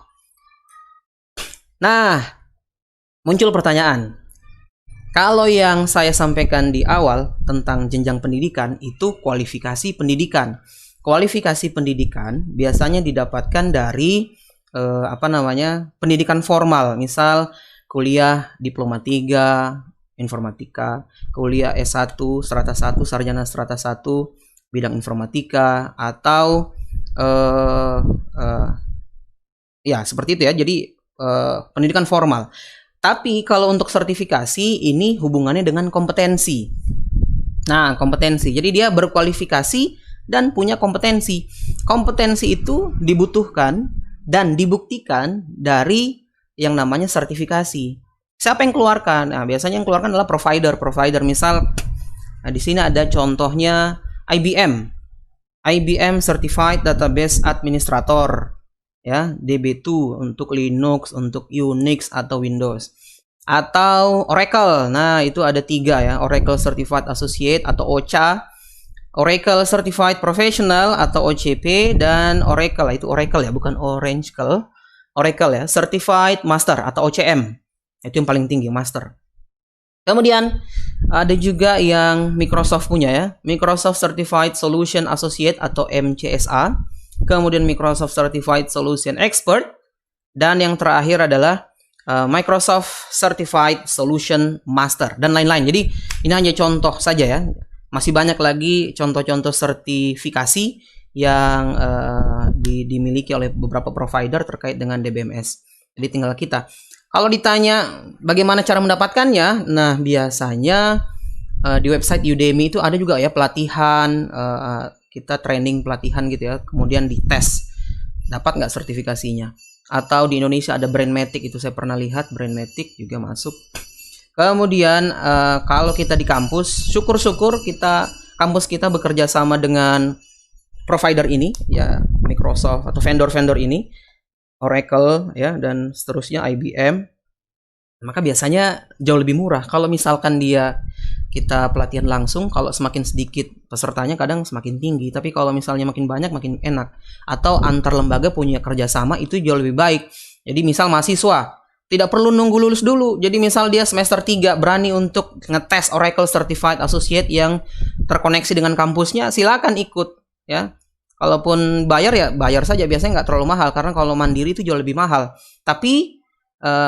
Nah, muncul pertanyaan. Kalau yang saya sampaikan di awal tentang jenjang pendidikan itu kualifikasi pendidikan. Kualifikasi pendidikan biasanya didapatkan dari pendidikan formal. Misal kuliah diploma 3 informatika, kuliah S1 strata 1 sarjana strata 1 bidang informatika, atau ya seperti itu ya. Jadi pendidikan formal. Tapi kalau untuk sertifikasi ini hubungannya dengan kompetensi. Nah, kompetensi. Jadi dia berkualifikasi dan punya kompetensi. Kompetensi itu dibutuhkan dan dibuktikan dari yang namanya sertifikasi. Siapa yang keluarkan? Nah, biasanya yang keluarkan adalah provider. Misal, di sini ada contohnya IBM Certified Database Administrator. Ya, DB2 untuk Linux, untuk Unix atau Windows. Atau Oracle. Nah, itu ada 3 ya. Oracle Certified Associate atau OCA, Oracle Certified Professional atau OCP, dan Oracle, itu Oracle ya, bukan Oracle. Oracle ya, Certified Master atau OCM. Itu yang paling tinggi, Master. Kemudian ada juga yang Microsoft punya ya, Microsoft Certified Solution Associate atau MCSA. Kemudian Microsoft Certified Solution Expert, dan yang terakhir adalah Microsoft Certified Solution Master, dan lain-lain. Jadi ini hanya contoh saja ya. Masih banyak lagi contoh-contoh sertifikasi yang dimiliki oleh beberapa provider terkait dengan DBMS. Jadi tinggal kita. Kalau ditanya bagaimana cara mendapatkannya, nah biasanya di website Udemy itu ada juga ya pelatihan, kita training pelatihan gitu ya, kemudian dites dapat nggak sertifikasinya. Atau di Indonesia ada Brandmatic, itu saya pernah lihat, Brandmatic juga masuk. Kemudian kalau kita di kampus, syukur-syukur kampus kita bekerja sama dengan provider ini ya, Microsoft atau vendor-vendor ini, Oracle ya, dan seterusnya, IBM. Maka biasanya jauh lebih murah. Kalau misalkan kita pelatihan langsung, kalau semakin sedikit pesertanya kadang semakin tinggi. Tapi kalau misalnya makin banyak makin enak. Atau antar lembaga punya kerjasama, itu jauh lebih baik. Jadi misal mahasiswa tidak perlu nunggu lulus dulu. Jadi misal dia semester 3 berani untuk ngetes Oracle Certified Associate yang terkoneksi dengan kampusnya, silakan ikut ya. Kalaupun bayar ya bayar saja, biasanya nggak terlalu mahal karena kalau mandiri itu jauh lebih mahal. Tapi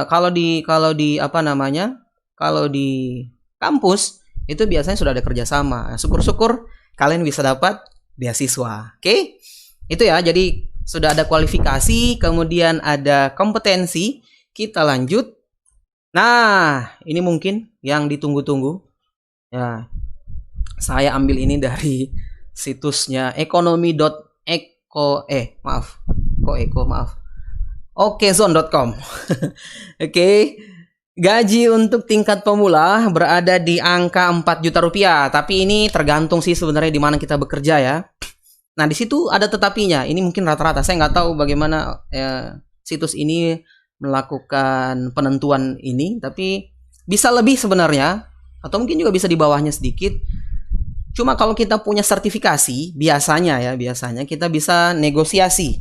kalau di apa namanya, kalau di kampus itu biasanya sudah ada kerjasama. Syukur-syukur kalian bisa dapat beasiswa. Oke? Itu ya. Jadi sudah ada kualifikasi, kemudian ada kompetensi. Kita lanjut. Nah, ini mungkin yang ditunggu-tunggu. Ya, saya ambil ini dari situsnya okezone.com. Oke. Gaji untuk tingkat pemula berada di angka 4 juta rupiah. Tapi ini tergantung sih sebenarnya di mana kita bekerja ya. Nah, di situ ada tetapinya. Ini mungkin rata-rata. Saya nggak tahu bagaimana situs ini melakukan penentuan ini. Tapi bisa lebih sebenarnya. Atau mungkin juga bisa di bawahnya sedikit. Cuma kalau kita punya sertifikasi, biasanya kita bisa negosiasi.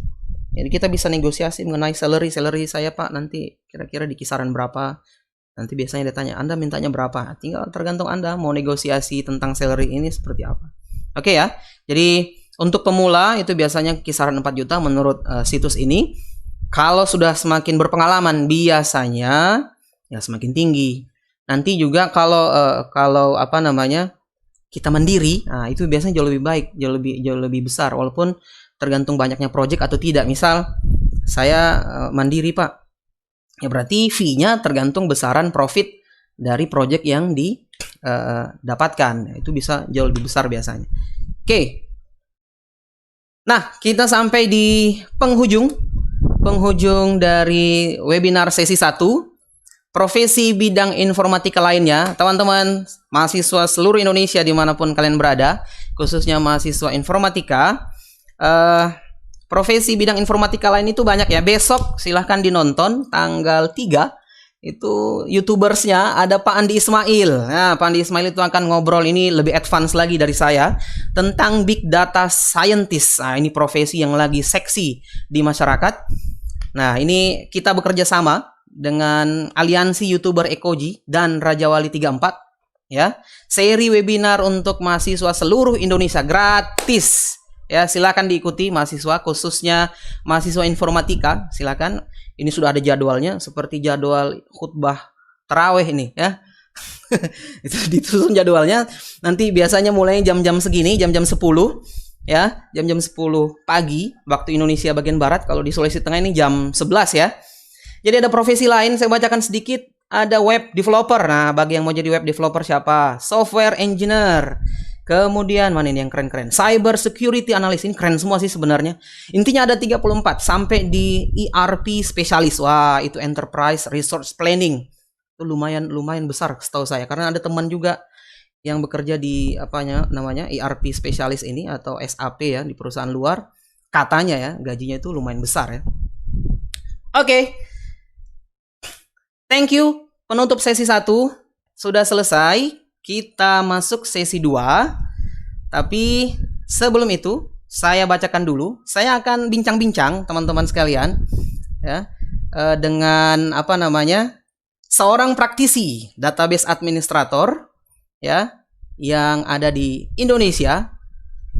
Jadi kita bisa negosiasi mengenai salary saya Pak, nanti kira-kira di kisaran berapa. Nanti biasanya dia tanya, Anda mintanya berapa? Tinggal tergantung Anda mau negosiasi tentang salary ini seperti apa. Oke ya. Jadi untuk pemula itu biasanya kisaran 4 juta menurut situs ini. Kalau sudah semakin berpengalaman biasanya ya semakin tinggi. Nanti juga kalau apa namanya, kita mandiri, nah itu biasanya jauh lebih baik, jauh lebih besar, walaupun tergantung banyaknya project atau tidak. Misal saya mandiri Pak, ya berarti fee-nya tergantung besaran profit dari project yang didapatkan. Itu bisa jauh lebih besar biasanya. Oke. Nah, kita sampai di penghujung dari webinar sesi 1. Profesi bidang informatika lainnya, teman-teman mahasiswa seluruh Indonesia dimanapun kalian berada, khususnya mahasiswa informatika, profesi bidang informatika lain itu banyak ya. Besok silahkan dinonton tanggal 3 itu YouTubersnya ada Pak Andi Ismail. Nah, Pak Andi Ismail itu akan ngobrol ini lebih advance lagi dari saya tentang Big Data Scientist. Nah, ini profesi yang lagi seksi di masyarakat. Nah, ini kita bekerja sama dengan Aliansi YouTuber Ekoji dan Raja Wali 34 ya. Seri webinar untuk mahasiswa seluruh Indonesia gratis. Ya, silakan diikuti mahasiswa, khususnya mahasiswa informatika, silakan. Ini sudah ada jadwalnya seperti jadwal khutbah tarawih ini ya. Itu disusun jadwalnya. Nanti biasanya mulai jam-jam segini, jam-jam 10 ya, jam-jam 10 pagi waktu Indonesia bagian barat. Kalau di Sulawesi Tengah ini jam 11 ya. Jadi ada profesi lain, saya bacakan sedikit. Ada web developer. Nah, bagi yang mau jadi web developer siapa? Software engineer. Kemudian mana ini yang keren-keren? Cyber security analyst. Ini keren semua sih sebenarnya. Intinya ada 34 sampai di ERP spesialis. Wah, itu enterprise resource planning. Itu lumayan besar setahu saya, karena ada teman juga yang bekerja di namanya ERP spesialis ini atau SAP ya, di perusahaan luar. Katanya ya, gajinya itu lumayan besar ya. Oke. Thank you. Penutup sesi 1 sudah selesai. Kita masuk sesi 2. Tapi sebelum itu, saya bacakan dulu. Saya akan bincang-bincang teman-teman sekalian ya, dengan seorang praktisi database administrator ya yang ada di Indonesia.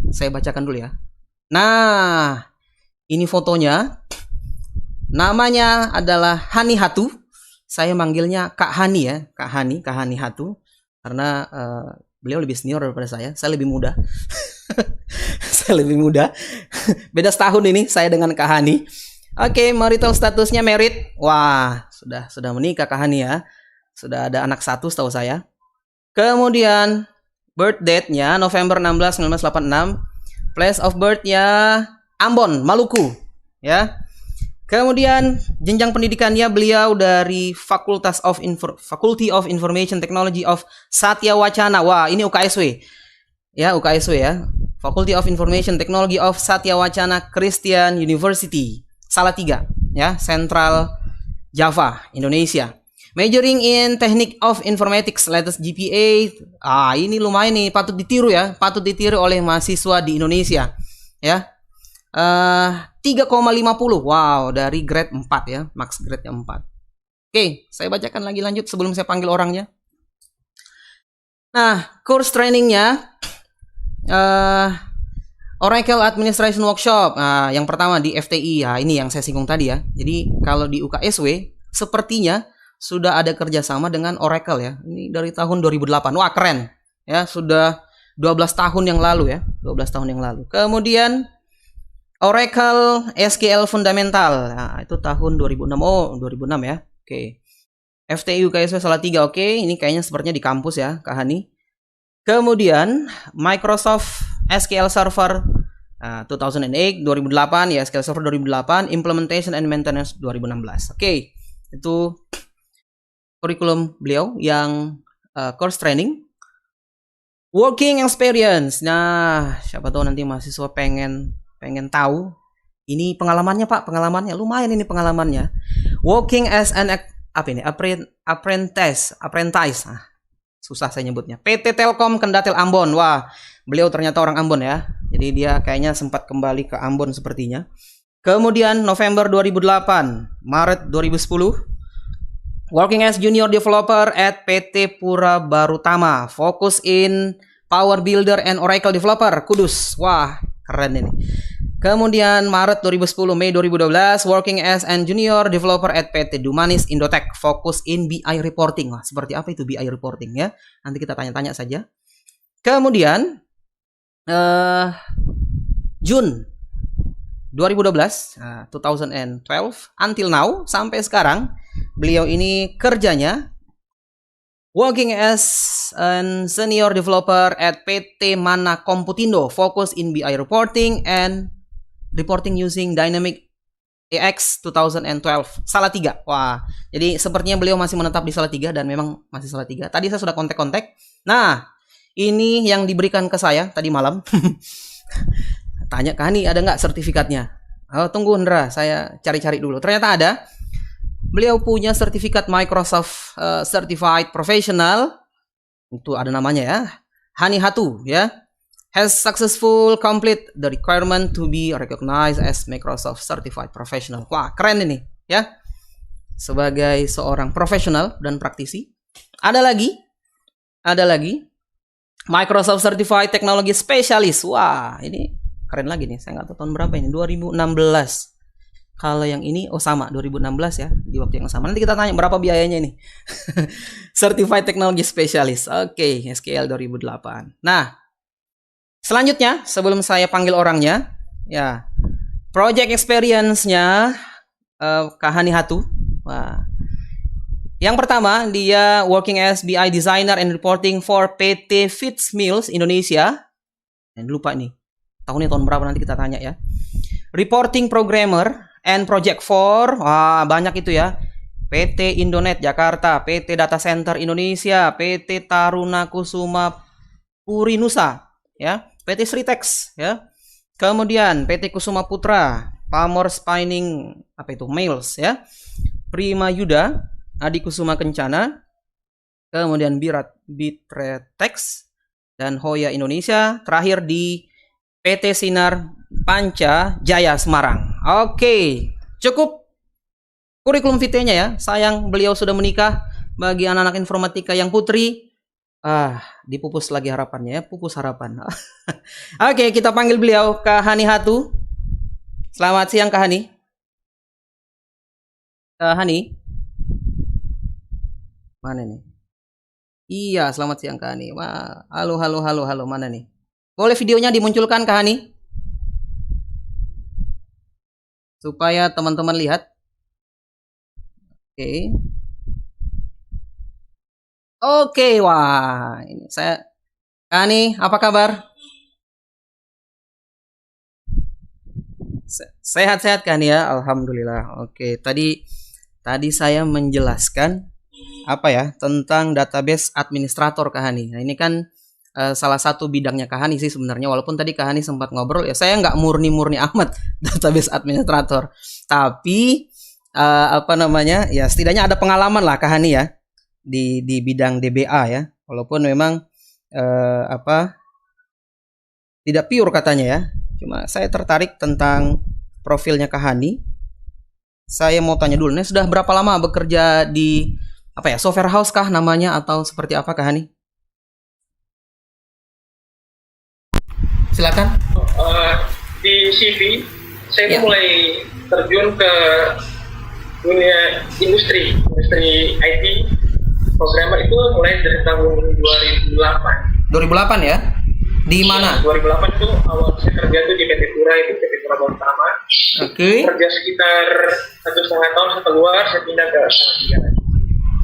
Saya bacakan dulu ya. Nah, ini fotonya. Namanya adalah Hani Hatu. Saya manggilnya Kak Hani ya, Kak Hani Hatu, karena beliau lebih senior daripada saya lebih muda. Saya lebih muda. Beda setahun ini saya dengan Kak Hani. Oke, marital statusnya married. Wah, sudah menikah Kak Hani ya. Sudah ada anak satu setahu saya. Kemudian birth date-nya November 16 1986. Place of birth-nya Ambon, Maluku, ya. Kemudian jenjang pendidikannya beliau dari Faculty of Information Technology of Satya Wacana. Wah, ini UKSW. Ya, UKSW ya. Faculty of Information Technology of Satya Wacana Christian University. Salatiga, ya, Central Java, Indonesia. Majoring in Technique of Informatics, latest GPA. Ini lumayan nih, patut ditiru ya, patut ditiru oleh mahasiswa di Indonesia, ya. 3,50. Wow, dari grade 4 ya, max grade-nya 4. Oke, saya bacakan lagi lanjut sebelum saya panggil orangnya. Nah, course trainingnya Oracle Administration Workshop. Nah, yang pertama di FTI ya, ini yang saya singgung tadi ya. Jadi kalau di UKSW sepertinya sudah ada kerjasama dengan Oracle ya. Ini dari tahun 2008. Wah, keren ya, sudah 12 tahun yang lalu ya, 12 tahun yang lalu. Kemudian Oracle SQL Fundamental. Nah, itu tahun 2006. Oh, 2006 ya. Oke. FTI UKSW Salatiga. Oke, ini kayaknya sepertinya di kampus ya, Kak Hani. Kemudian Microsoft SQL Server 2008 ya, SQL Server 2008, Implementation and Maintenance 2016. Oke. Itu kurikulum beliau yang course training. Working experience. Nah, siapa tahu nanti mahasiswa pengen tahu ini pengalamannya Pak, pengalamannya lumayan ini pengalamannya. Working as an apprentice. Susah saya nyebutnya. PT Telkom Kendatel Ambon. Wah, beliau ternyata orang Ambon ya. Jadi dia kayaknya sempat kembali ke Ambon sepertinya. Kemudian November 2008, Maret 2010, working as junior developer at PT Pura Barutama, focus in Power Builder and Oracle Developer, Kudus. Wah, keren ini. Kemudian Maret 2010, Mei 2012, working as an junior developer at PT Dumanis Indotech, focus in BI reporting. Wah, seperti apa itu BI reporting ya? Nanti kita tanya-tanya saja. Kemudian Jun 2012, 2012 until now, sampai sekarang beliau ini kerjanya working as an senior developer at PT Mana Komputindo, focus in BI reporting and reporting using Dynamic AX 2012 Salatiga. Wah, jadi sepertinya beliau masih menetap di Salatiga dan memang masih Salatiga. Tadi saya sudah kontak-kontak. Nah, ini yang diberikan ke saya tadi malam. Tanya Kak Hani, ada nggak sertifikatnya? Oh, tunggu Ndra, saya cari-cari dulu. Ternyata ada. Beliau punya sertifikat Microsoft Certified Professional. Itu ada namanya ya. Hani Hatu ya. Has successful complete the requirement to be recognized as Microsoft Certified Professional. Wah, keren ini ya. Sebagai seorang profesional dan praktisi. Ada lagi Microsoft Certified Technology Specialist. Wah, ini keren lagi nih. Saya nggak tahu tahun berapa ini. 2016. Kalau yang ini sama 2016 ya, di waktu yang sama. Nanti kita tanya berapa biayanya ini. Certified Technology Specialist. Oke, SQL 2008. Nah, selanjutnya sebelum saya panggil orangnya, ya, project experience-nya Kak Hani Hatu. Wah. Yang pertama, dia working as BI designer and reporting for PT Fitzmills Indonesia. Dan lupa nih, tahunnya tahun berapa nanti kita tanya ya. Reporting programmer and project for, wah banyak itu ya. PT Indonet Jakarta, PT Data Center Indonesia, PT Taruna Kusuma Purinusa, ya, PT Sritex, ya. Kemudian PT Kusuma Putra, Pamor Spinning, Mills, ya. Prima Yuda, Adi Kusuma Kencana, kemudian Bitretex dan Hoya Indonesia, terakhir di PT Sinar Panca Jaya Semarang. Oke, cukup kurikulum vitae-nya ya. Sayang beliau sudah menikah. Bagi anak-anak informatika yang putri, dipupus lagi harapannya ya, pupus harapan. Oke, kita panggil beliau Kak Hani Hatu. Selamat siang Kak Hani. Kak Hani. Mana nih? Iya, selamat siang Kak Hani. Wah, halo, mana nih? Boleh videonya dimunculkan Kak Hani? supaya teman-teman lihat. Oke. Oke, wah, ini saya Kahani, apa kabar? Sehat-sehat kan ya, alhamdulillah. Oke, tadi saya menjelaskan apa ya tentang database administrator Kahani. Nah, ini kan salah satu bidangnya Kahani sih sebenarnya, walaupun tadi Kahani sempat ngobrol ya, saya nggak murni-murni amat database administrator, tapi apa namanya ya, setidaknya ada pengalaman lah Kahani ya di bidang DBA ya, walaupun memang apa tidak pure katanya ya. Cuma saya tertarik tentang profilnya Kahani. Saya mau tanya dulu, nih sudah berapa lama bekerja di apa ya, software house kah namanya atau seperti apa Kahani? Silakan. Di CV saya Ya. mulai terjun ke dunia industri IT programmer itu mulai dari tahun 2008. 2008 ya? Di mana? 2008 itu awal saya kerja tuh di PT Pura, itu PT Pura Pertama. Oke. Kerja sekitar 1,5 tahun, saya keluar, saya pindah ke Salatiga.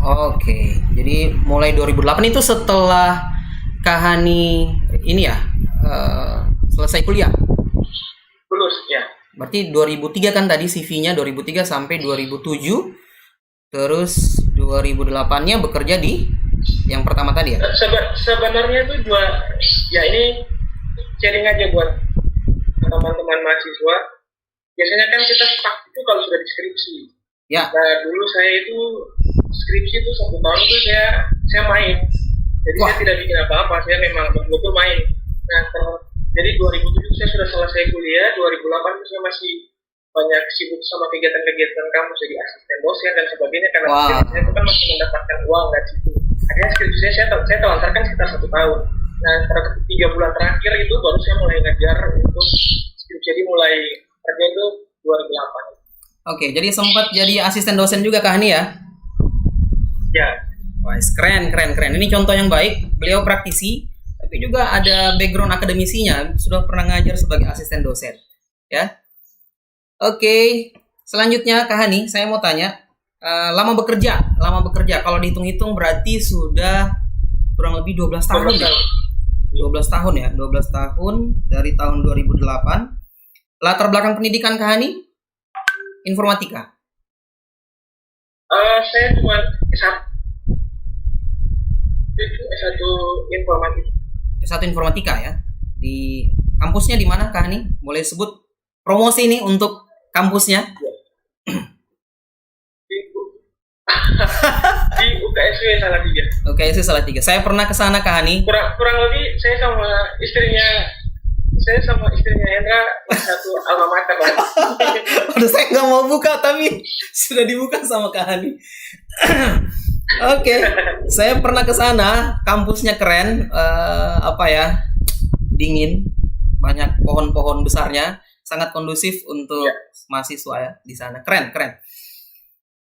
Oke. Jadi mulai 2008 itu setelah Kahani ini ya selesai kuliah. Lulus ya. Berarti 2003 kan tadi CV-nya 2003 sampai 2007. Terus 2008-nya bekerja di yang pertama tadi ya? Sebenarnya itu ya ini sharing aja buat teman-teman mahasiswa. Biasanya kan kita stuck itu kalau sudah di skripsi. Ya. Nah dulu saya itu skripsi itu 1 tahun itu saya main. Jadi Wah. saya tidak bikin apa-apa, saya memang betul-betul main. Nah jadi 2007 saya sudah selesai kuliah, 2008 itu saya masih banyak sibuk sama kegiatan-kegiatan kampus, jadi asisten dosen dan sebagainya, karena skripsi saya itu kan masih mendapatkan uang dari situ. Akhirnya skripsi saya telantarkan sekitar 1 tahun. Nah, 3 bulan terakhir itu baru saya mulai ngajar untuk skripsi, jadi mulai kerja itu 2008. Oke, jadi sempat jadi asisten dosen juga Kahani ya? Ya. Wah, keren. Ini contoh yang baik. Beliau praktisi, tapi juga ada background akademisinya. Sudah pernah ngajar sebagai asisten dosen. Ya. Oke, selanjutnya Kahani, saya mau tanya, lama bekerja. Kalau dihitung-hitung berarti sudah kurang lebih 12 tahun ya? 12 tahun ya, 12 tahun dari tahun 2008. Latar belakang pendidikan Kahani? Informatika. Saya cuma S1 informatika. S1 informatika ya. Di kampusnya di mana Kahani? Boleh sebut promosi nih untuk kampusnya? Di UKSW Salatiga. UKSW Salatiga. Saya pernah ke sana Kahani. Kurang lebih saya sama istrinya Hendra satu alma mater lah. Aduh, saya nggak mau buka tapi sudah dibuka sama Kahani. Oke, saya pernah ke sana. Kampusnya keren, apa ya, dingin, banyak pohon-pohon besarnya, sangat kondusif untuk mahasiswa ya di sana. Keren.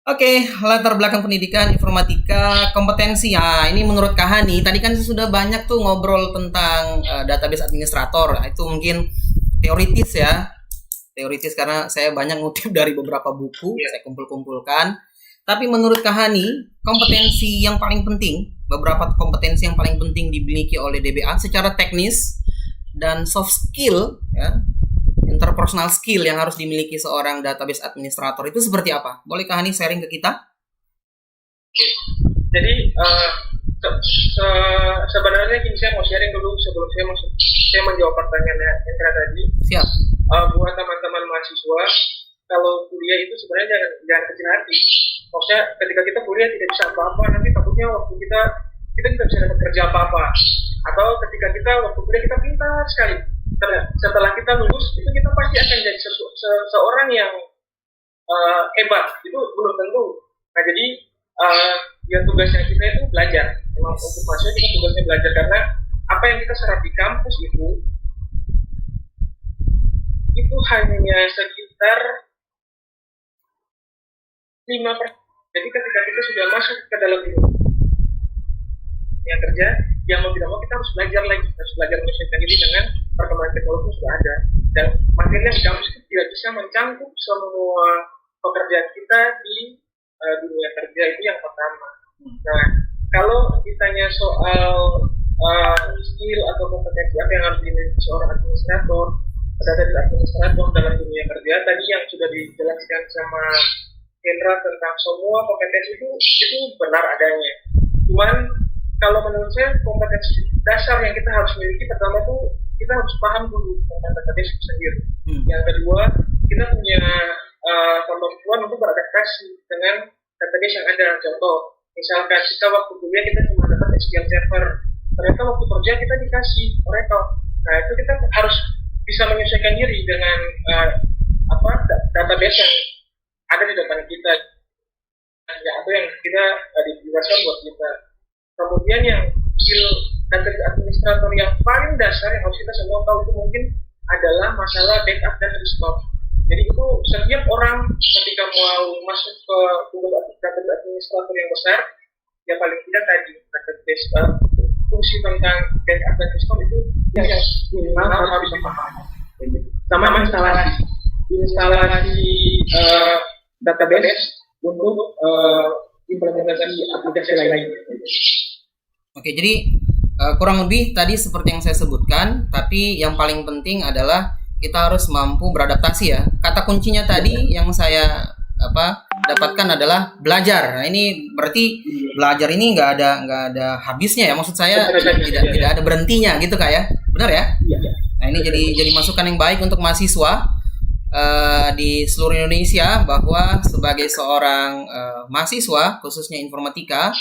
Oke, latar belakang pendidikan informatika, kompetensi ya. Ini menurut Kahani. Tadi kan sudah banyak tuh ngobrol tentang database administrator. Nah, itu mungkin teoritis ya. Teoritis karena saya banyak ngutip dari beberapa buku, saya kumpul-kumpulkan. Tapi menurut Kahani, kompetensi yang paling penting, beberapa kompetensi yang paling penting dimiliki oleh DBA secara teknis dan soft skill ya, interpersonal skill yang harus dimiliki seorang database administrator itu seperti apa? Boleh Kahani sharing ke kita? Jadi sebenarnya gini, saya mau sharing dulu sebelum saya menjawab pertanyaannya Hendra tadi. Siap. Buat teman-teman mahasiswa, kalau kuliah itu sebenarnya jangan kecil hati. Maksudnya ketika kita kuliah tidak bisa apa-apa, nanti takutnya waktu kita tidak bisa dapat kerja apa-apa. Atau ketika kita waktu kuliah kita pintar sekali, setelah kita lulus itu kita pasti akan jadi seorang yang hebat. Itu belum tentu. Nah jadi ya tugasnya kita itu belajar. Memang untuk mahasiswa kita tugasnya belajar, karena apa yang kita serap di kampus itu hanya sekitar 5%. Jadi ketika kita sudah masuk ke dalam dunia kerja, yang mau tidak mau kita harus belajar lagi, harus belajar menyesuaikan diri dengan perkembangan teknologi yang sudah ada. dan materinya di kampus itu tidak bisa mencangkup semua pekerjaan kita di dunia kerja. Itu yang pertama. Nah, kalau ditanya soal skill atau kompetensi apa yang harus dimiliki seorang administrator, database administrator dalam dunia kerja, tadi yang sudah dijelaskan sama Hendra tentang semua kompetensi itu benar adanya. Cuman kalau menurut saya kompetensi dasar yang kita harus miliki pertama tuh kita harus paham dulu tentang database itu sendiri. Yang kedua, kita punya kemampuan untuk beradaptasi dengan database yang ada. Contoh, misalkan kita waktu kuliah kita cuma dapat SQL Server, ternyata waktu kerja kita dikasih Oracle. Nah, itu kita harus bisa menyesuaikan diri dengan database yang ada di depan kita, ya, atau yang kita dijelaskan buat kita. Kemudian yang skill database administrator yang paling dasar yang harus kita semua tahu itu mungkin adalah masalah backup dan restore. Jadi itu setiap orang ketika mau masuk ke database administrator yang besar, ya paling tidak tadi database fungsi tentang backup dan restore itu yang minimal harus dipahami. Sama instalasi database untuk implementasi aplikasi lain. Oke, jadi kurang lebih tadi seperti yang saya sebutkan, tapi yang paling penting adalah kita harus mampu beradaptasi ya. Kata kuncinya tadi yang saya dapatkan adalah belajar. Nah, ini berarti belajar ini nggak ada habisnya ya. Maksud saya tidak ada berhentinya gitu Kak ya. Benar ya? Nah, ini jadi masukan yang baik untuk mahasiswa di seluruh Indonesia, bahwa sebagai seorang mahasiswa khususnya informatika,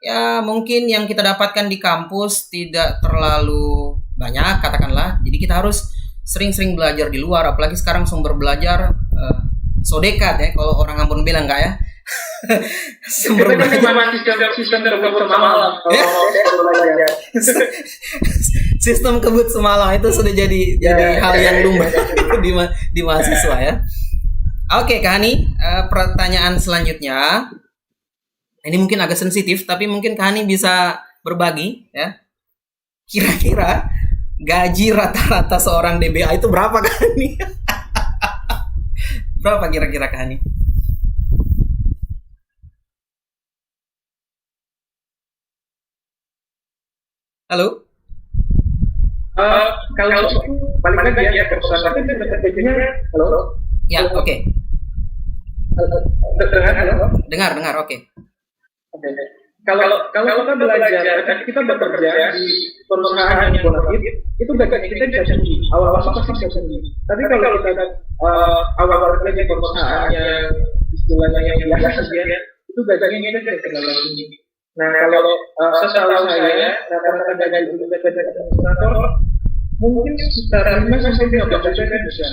ya mungkin yang kita dapatkan di kampus tidak terlalu banyak katakanlah. Jadi kita harus sering-sering belajar di luar, apalagi sekarang sumber belajar so dekat ya, kalau orang Ambon bilang Kak ya. Sumber belajar sistem kebut semalam. Sistem kebut semalam itu sudah jadi hal yang lumrah di mahasiswa ya. Oke Kak Hani, pertanyaan selanjutnya ini mungkin agak sensitif, tapi mungkin Kak Hani bisa berbagi ya. Kira-kira gaji rata-rata seorang DBA itu berapa Kak Hani? Berapa kira-kira Kak Hani? Halo? Kalau balik lagi ya ke perusahaan itu gajinya, halo? Ya, oke. Dengar, oke. Kalau kita belajar, kita bekerja di perusahaan yang bonafit, itu gaji kita bisa tinggi. Awal-awal pasti bisa tinggi. Tapi kalau kita awal-awal kerja di perusahaan yang istilahnya yang biasa saja, itu gajinya kita tidak terlalu tinggi. Nah, kalau setahu saya, rata-rata gaji untuk administrator mungkin sekitar 5-15 juta bisa.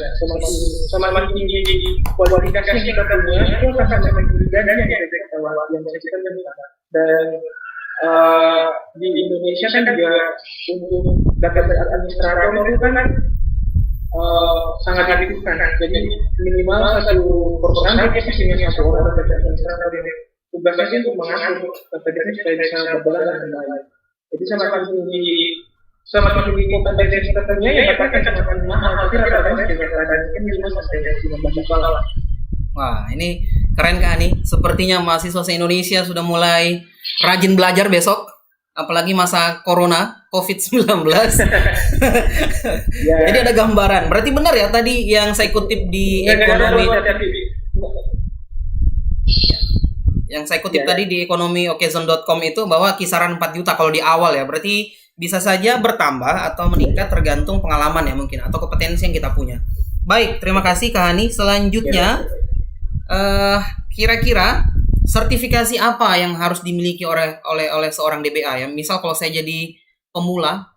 Semakin tinggi kualifikasi yang kita punya, itu akan semakin tinggi gaji yang kita minta. Dan di Indonesia kan juga untuk database administrator itu kan sangat dibutuhkan. Jadi minimal satu perusahaan kita punya satu orang database administrator yang tugasnya untuk mengatur database supaya bisa berjalan dengan baik. Jadi semakin tinggi kompetensi tertentunya ya dapat semakin mahal. Tapi rata-rata mungkin 5-15 juta lah. Wah, ini keren Kak Hani. Sepertinya mahasiswa se-Indonesia sudah mulai rajin belajar besok. Apalagi masa corona, COVID-19. Jadi ada gambaran. Berarti benar ya tadi yang saya kutip di ekonomi. Yang saya kutip tadi di ekonomiokezon.com itu bahwa kisaran 4 juta kalau di awal ya. Berarti bisa saja bertambah atau meningkat tergantung pengalaman ya mungkin, atau kompetensi yang kita punya. Baik, terima kasih Kak Hani. Selanjutnya kira-kira sertifikasi apa yang harus dimiliki oleh seorang DBA ya? Misal kalau saya jadi pemula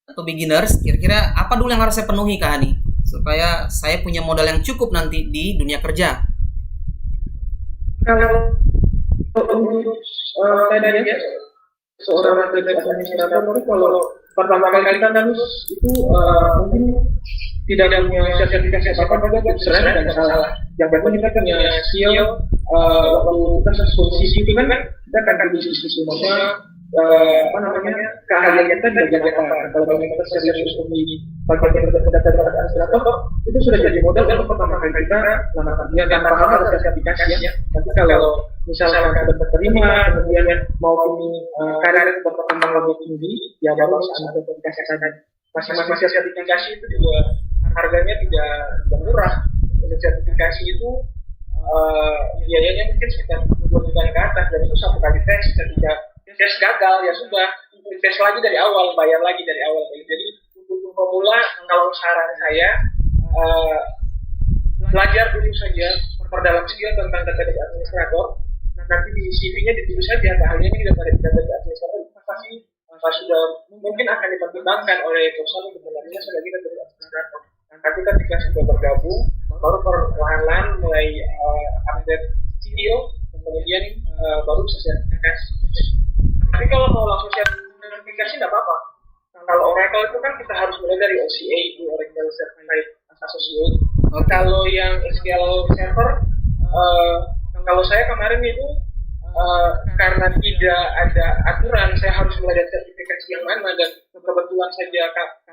atau beginners, kira-kira apa dulu yang harus saya penuhi Kak Hani supaya saya punya modal yang cukup nanti di dunia kerja? Kalau untuk tadi ya seorang administrator itu kalau pertama kali kita lulus itu mungkin tidak punya sertifikasi apa-apa juga sering dan salah. Yang penting kita punya skill waktu kita posisi itu kan kita akan diskusi maksudnya apa namanya keahlian kita di bagian apa. Kalau bagian kita serius untuk di bagian data administrator itu sudah jadi modal untuk pertama kali kita namanya tanpa harus ada sertifikasi ya. Nanti kalau misalkan ada terima kemudian mau ini karir berkembang lebih tinggi ya baru bisa ambil sertifikasi saja. Masing-masing sertifikasi itu juga harganya tidak murah. Sertifikasi itu biayanya mungkin sekitar 2 juta ke atas dan itu satu kali tes ketika tes gagal ya sudah tes lagi dari awal bayar lagi dari awal. Jadi untuk pemula kalau saran saya belajar dulu saja perdalam skill tentang database administrator. Nanti di CV-nya ditulis saja keahliannya di database administrator pasti sudah mungkin akan dipertimbangkan oleh perusahaan untuk menerima sebagai database administrator. Nanti ketika sudah bergabung baru perlahan-lahan mulai update skill kemudian baru bisa sertifikasi. Tapi kalau mau langsung sertifikasi tidak apa-apa. Kalau Oracle itu kan kita harus mulai dari OCA itu Oracle Certified Associate. Kalau yang SQL Server, kalau saya kemarin itu karena tidak ada aturan, saya harus belajar sertifikasi yang mana dan kebetulan saja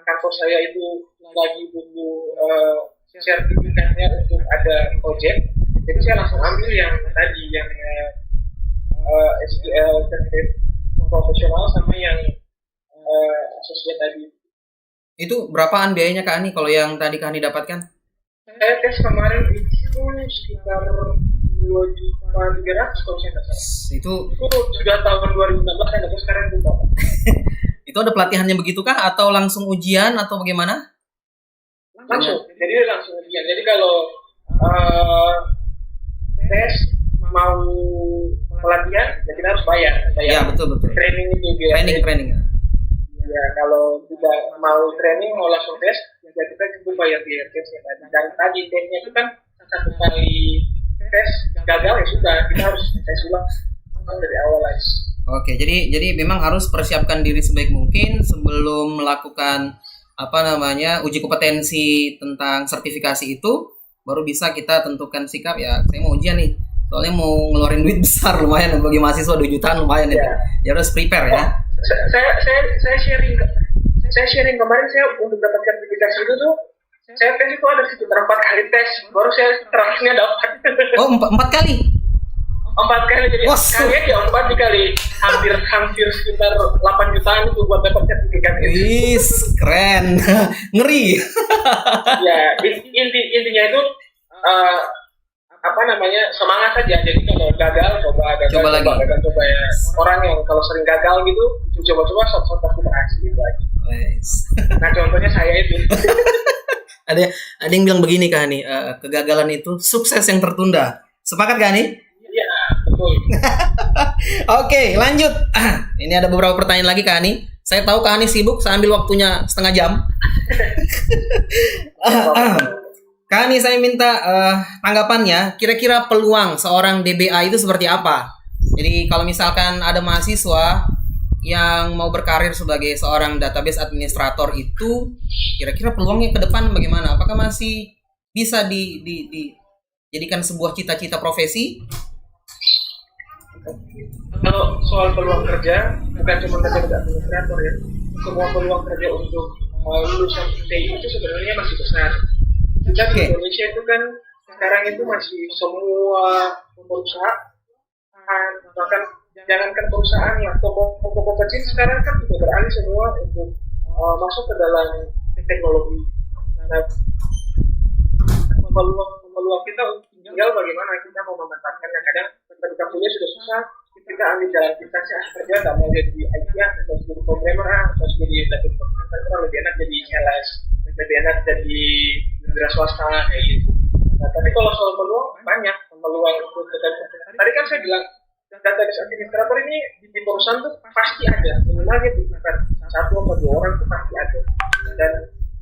kantor saya itu lagi butuh sertifikatnya untuk ada project, jadi saya langsung ambil yang tadi yang SQL Certified Profesional sama yang associate tadi. Itu berapaan biayanya Kak Ani kalau yang tadi Kak Ani dapatkan? Saya tes kemarin itu sekitar 2.300.000 kalau saya nggak salah. Itu sudah tahun 2016 kan, tapi sekarang itu berapa? Itu ada pelatihannya begitu kah atau langsung ujian atau bagaimana? Langsung, jadi langsung ujian. Jadi kalau tes mau pelatihan, ya kita harus bayar. Ya betul. Training itu biasa. Training. Ya kalau tidak mau training mau langsung tes, ya kita cukup bayar biaya tesnya tadi. Dan tadi tesnya itu kan satu kali tes gagal ya sudah, kita harus tes ulang dari awal lagi. Oke, jadi memang harus persiapkan diri sebaik mungkin sebelum melakukan uji kompetensi tentang sertifikasi itu, baru bisa kita tentukan sikap ya. Saya mau ujian nih, soalnya mau ngeluarin duit besar lumayan bagi mahasiswa 2 jutaan lumayan ya. Ya harus prepare ya. Saya sharing kemarin saya untuk dapat sertifikasi itu tuh saya tes itu ada sekitar 4 kali tes baru saya terakhirnya dapat. Oh 4 kali? 4 kali jadi kali aja 4 dikali hampir sekitar 8 jutaan itu buat dapat sertifikat. Wis keren, ngeri. Ya intinya itu semangat saja. Jadi kalau gagal coba lagi. Coba ya. Orang yang kalau sering gagal gitu coba satu berhasil gitu lagi. Nah contohnya saya itu. ada yang bilang begini Kak Ani, kegagalan itu sukses yang tertunda. Sepakat Kak Ani? Iya betul. Oke lanjut. Ini ada beberapa pertanyaan lagi Kak Ani. Saya tahu Kak Ani sibuk, saya ambil waktunya setengah jam. Kak Ani, saya minta tanggapannya, kira-kira peluang seorang DBA itu seperti apa? Jadi kalau misalkan ada mahasiswa yang mau berkarir sebagai seorang database administrator itu, kira-kira peluangnya ke depan bagaimana? Apakah masih bisa dijadikan sebuah cita-cita profesi? Kalau soal peluang kerja, bukan cuma database administrator ya, semua peluang kerja untuk lulusan TI itu sebenarnya masih besar. Kita di Indonesia itu kan sekarang itu masih semua perusahaan, bahkan jangankan perusahaan ya, toko kecil sekarang kan juga beralih semua untuk masuk ke dalam teknologi. Nah, peluang kita tinggal bagaimana kita mau memanfaatkannya. Kadang ketika punya sudah susah, kita ambil jalan pintas kerja, nggak mau jadi IT, atau jadi programmer, atau jadi database, lebih enak jadi sales, lebih enak jadi wira swasta kayak gitu. Nah, tapi kalau soal peluang banyak peluang untuk tadi kan saya bilang database administrator ini di perusahaan tuh pasti ada, minimalnya bukan 1 atau 2 orang tuh pasti ada. Dan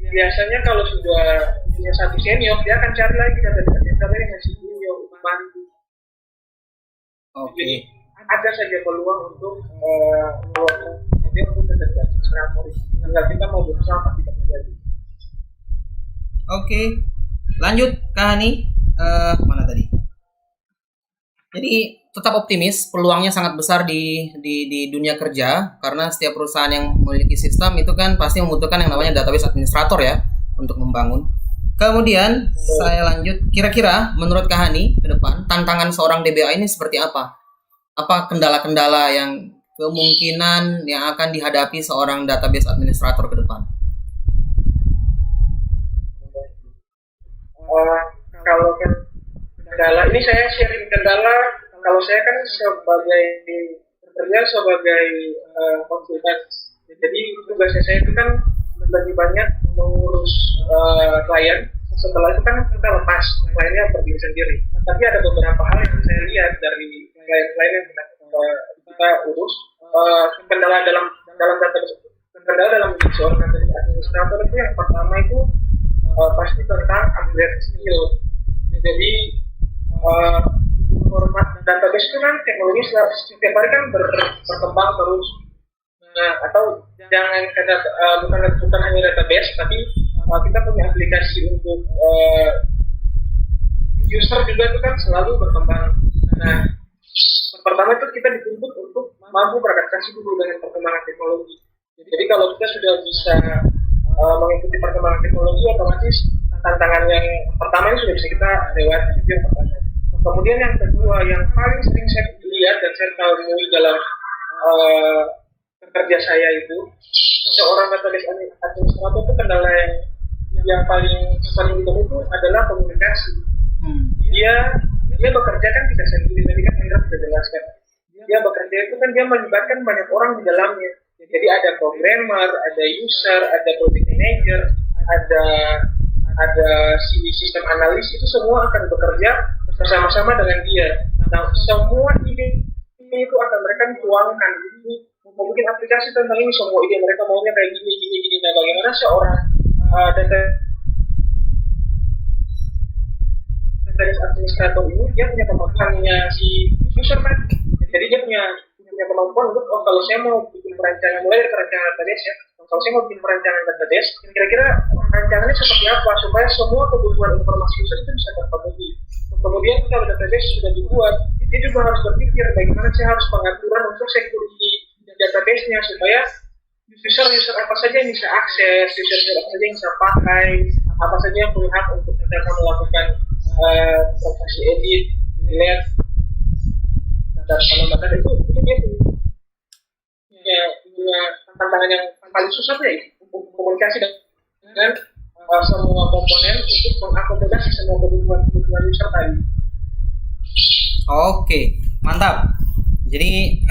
biasanya kalau sudah punya satu senior dia akan cari lagi database administrator yang masih junior untuk bantu. Jadi ada saja peluang untuk database administrator. Tinggal kita mau berusaha apa tidak terjadi. Oke, lanjut Kak Hani. Mana tadi? Jadi tetap optimis, peluangnya sangat besar di dunia kerja karena setiap perusahaan yang memiliki sistem itu kan pasti membutuhkan yang namanya database administrator ya untuk membangun. Kemudian saya lanjut, kira-kira menurut Kak Hani ke depan tantangan seorang DBA ini seperti apa? Apa kendala-kendala yang kemungkinan yang akan dihadapi seorang database administrator ke depan? Uh, Kalau kendala ini saya sharing kendala. Kalau saya kan sebagai bekerja sebagai konsultan, jadi tugasnya saya itu kan lebih banyak mengurus klien. Setelah itu kan kita lepas kliennya berdiri sendiri. Tapi ada beberapa hal yang saya lihat dari klien-klien yang kita urus. Kendala dalam data, kendala dalam seorang administrator itu yang pertama itu pasti tentang upgrade skill. Jadi format database itu kan teknologi setiap hari kan berkembang terus. Nah, atau jangan bukan hanya database, tapi kita punya aplikasi untuk user juga itu kan selalu berkembang. Nah, pertama itu kita dituntut untuk mampu beradaptasi dulu dengan perkembangan teknologi. Jadi kalau kita sudah bisa mengikuti perkembangan teknologi, otomatis tantangan yang pertama ini sudah bisa kita lewati. Itu yang pertama. Kemudian yang kedua, yang paling sering saya lihat dan saya temui dalam kerja saya itu, seorang database administrator itu kendala yang paling sering ditemui itu adalah komunikasi. Dia bekerja kan tidak sendiri, tadi kan Hendra sudah jelaskan. Dia bekerja itu kan dia melibatkan banyak orang di dalamnya. Jadi ada programmer, ada user, ada project manager, ada sistem analis, itu semua akan bekerja bersama-sama dengan dia. Nah, semua ide itu akan mereka tuangkan. Jadi mau bikin aplikasi tentang ini, semua ide mereka maunya kayak gini. Nah, bagaimana seorang database administrator ini dia punya kemampuannya si user kan. Jadi dia punya kemampuan untuk kalau saya mau bikin perancangan, mulai dari perancangan database ya. Kalau saya mau bikin perancangan database, kira-kira rancangannya seperti apa supaya semua kebutuhan informasi user itu bisa terpenuhi. Kemudian kalau database sudah dibuat, dia juga harus berpikir bagaimana saya harus pengaturan untuk security database-nya supaya user apa saja yang bisa akses, user apa saja yang bisa pakai, apa saja yang punya hak untuk kita melakukan transaksi edit, delete, dan penambahkan itu dia punya tantangan yang paling susah ya, komunikasi dengan semua komponen untuk mengakomodasi semua kebutuhan user tadi. Oke, mantap. Jadi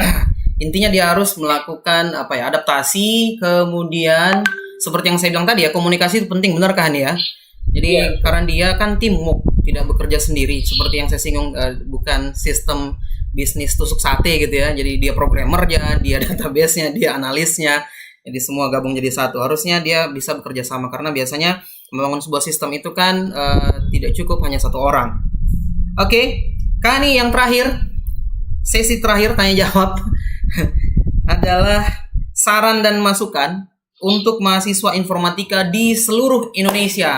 intinya dia harus melakukan adaptasi, kemudian seperti yang saya bilang tadi ya, komunikasi itu penting, benar kan ya? Jadi karena dia kan teamwork, tidak bekerja sendiri seperti yang saya singgung, bukan sistem bisnis tusuk sate gitu ya. Jadi dia programmernya, dia database-nya, dia analisnya. Jadi semua gabung jadi satu. Harusnya dia bisa bekerja sama karena biasanya membangun sebuah sistem itu kan tidak cukup hanya satu orang. Oke, Kani yang terakhir, sesi terakhir tanya jawab adalah saran dan masukan untuk mahasiswa informatika di seluruh Indonesia.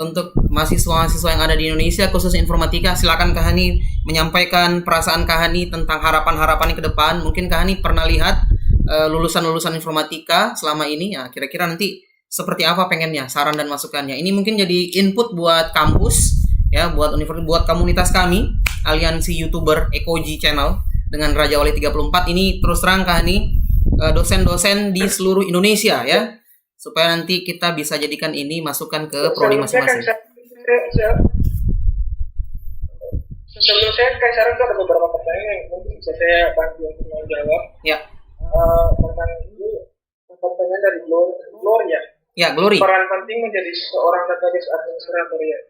Untuk mahasiswa-mahasiswa yang ada di Indonesia khusus informatika, silakan Kak Hani menyampaikan perasaan Kak Hani tentang harapan-harapan ke depan. Mungkin Kak Hani pernah lihat lulusan-lulusan informatika selama ini ya, kira-kira nanti seperti apa pengennya, saran dan masukannya. Ini mungkin jadi input buat kampus ya, buat universitas, buat komunitas kami, Aliansi YouTuber Ekoji Channel dengan Raja Wali 34 ini. Terus terang Kak Hani, dosen-dosen di seluruh Indonesia ya, supaya nanti kita bisa jadikan ini masukan ke prodi masing-masing. Sebelum saya kasih saran, ada beberapa pertanyaan yang mungkin bisa saya bantu untuk menjawab. Ya. Tentang ini, pertanyaan dari Gloria. Ya, Glory. Peran penting menjadi seorang database administrator ya.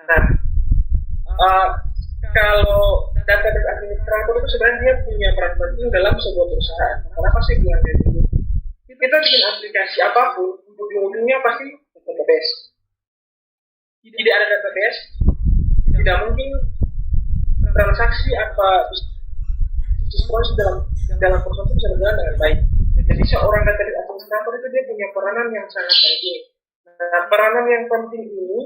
Nah, kalau database administrator itu sebenarnya dia punya peran penting dalam sebuah perusahaan. Kenapa sih bilang gitu? Kita bikin aplikasi apapun, ujung-ujungnya pasti database. Tidak ada database, tidak mungkin transaksi apa bisnis proses dalam perusahaan itu bisa berjalan dengan baik. Jadi seorang database administrator itu dia punya peranan yang sangat penting. Nah, peranan yang penting ini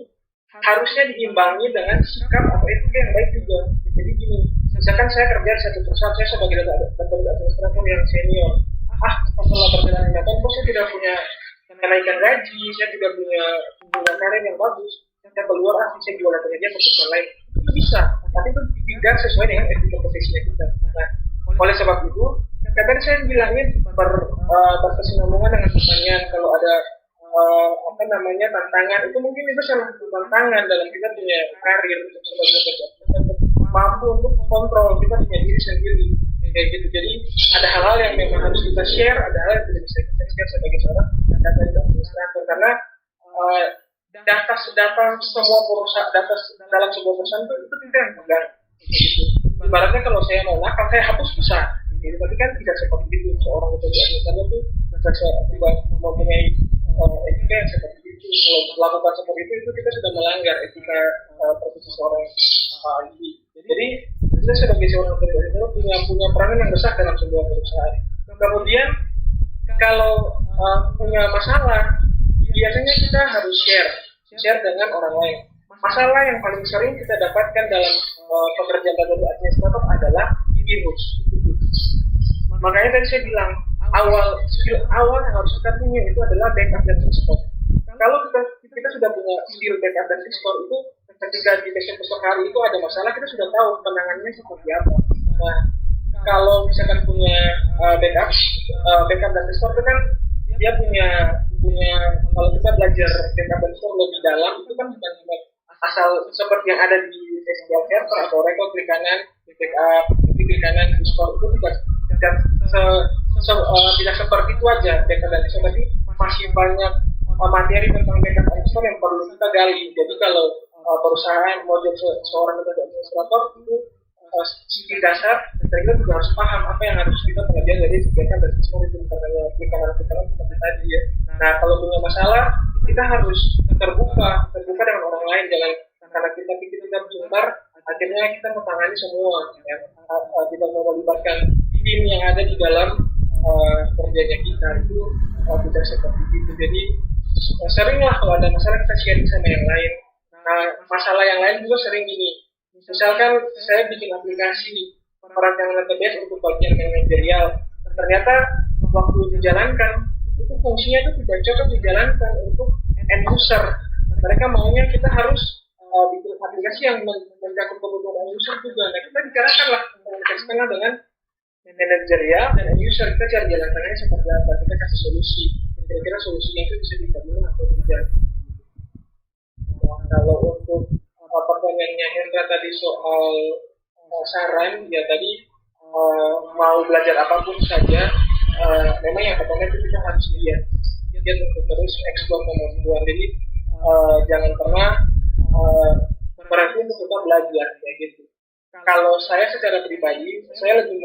harusnya diimbangi dengan sikap atau etika yang baik juga. Jadi gini, misalkan saya kerja di satu perusahaan, saya sebagai database administrator yang senior, setelah berjalan 5 tahun kok saya tidak punya kenaikan gaji, saya tidak punya hubungan karir yang bagus, saya keluar saya jual data kerja ke perusahaan lain, itu bisa, tapi itu tidak sesuai dengan etika profesinya kita. Nah, oleh sebab itu kadang saya bilangin berkesinambungan dengan pertanyaan, kalau ada tantangan, itu mungkin itu salah satu tantangan dalam kita punya karir sebagai pekerja, mampu untuk kontrol kita punya diri sendiri kayak gitu. Jadi ada hal-hal yang memang harus kita share, ada hal yang tidak bisa kita share sebagai seorang data administrator, karena data semua perusahaan, data dalam sebuah perusahaan itu tidak yang pegang gitu. Ibaratnya kalau saya mau nakal, saya hapus bisa gitu, tapi kan tidak seperti itu. Seorang pekerja administrator itu tidak mempunyai etika yang seperti itu. Kalau melakukan seperti itu kita sudah melanggar etika profesi seorang IT. Jadi kita sebagai seorang pekerja itu punya peranan yang besar dalam sebuah perusahaan. Kemudian kalau punya masalah, biasanya kita harus share dengan orang lain. Masalah yang paling sering kita dapatkan dalam pekerjaan database administrator adalah virus. Makanya tadi saya bilang skill awal yang harus kita punya itu adalah backup dan restore. Kalau kita sudah punya skill backup dan restore, itu ketika di besok hari itu ada masalah, kita sudah tahu penanganannya seperti apa. Nah, kalau misalkan punya backup dan restore itu kan dia punya kalau kita belajar backup dan restore lebih dalam, itu kan bukan cuma asal seperti yang ada di SQL Server atau record klik kanan backup, klik kanan restore, itu tidak seperti itu aja backup dan restore, tapi masih banyak materi tentang backup dan restore yang perlu kita gali. Jadi kalau perusahaan mau jadi seorang database administrator itu skill dasar, kita juga harus paham apa yang harus kita pelajari dari backup dan restore itu, bukan hanya klik kanan seperti tadi ya. Nah, kalau punya masalah kita harus terbuka dengan orang lain, jangan karena kita pikir kita pintar akhirnya kita menangani semua ya. Kita mau melibatkan tim yang ada di dalam kerjanya kita, itu tidak seperti itu. Jadi seringlah kalau ada masalah kita sharing sama yang lain. Nah, masalah yang lain juga sering gini, misalkan saya bikin aplikasi perancangan database untuk bagian manajerial, ternyata waktu dijalankan itu fungsinya itu tidak cocok dijalankan untuk end user. Mereka maunya kita harus bikin aplikasi yang mencakup kebutuhan end user juga. Nah, kita bicarakanlah komunikasi tengah dengan manajerial dan end user, kita cari jalan tengahnya seperti apa, kita kasih solusi. Kira-kira solusinya itu bisa dibangun atau tidak. Nah, kalau untuk pertanyaannya Hendra tadi soal saran, ya tadi mau belajar apapun saja, memang yang pertama itu kita harus lihat untuk terus eksplor kemampuan. Jadi jangan pernah berhenti untuk kita belajar kayak gitu. Kalau saya secara pribadi, saya lebih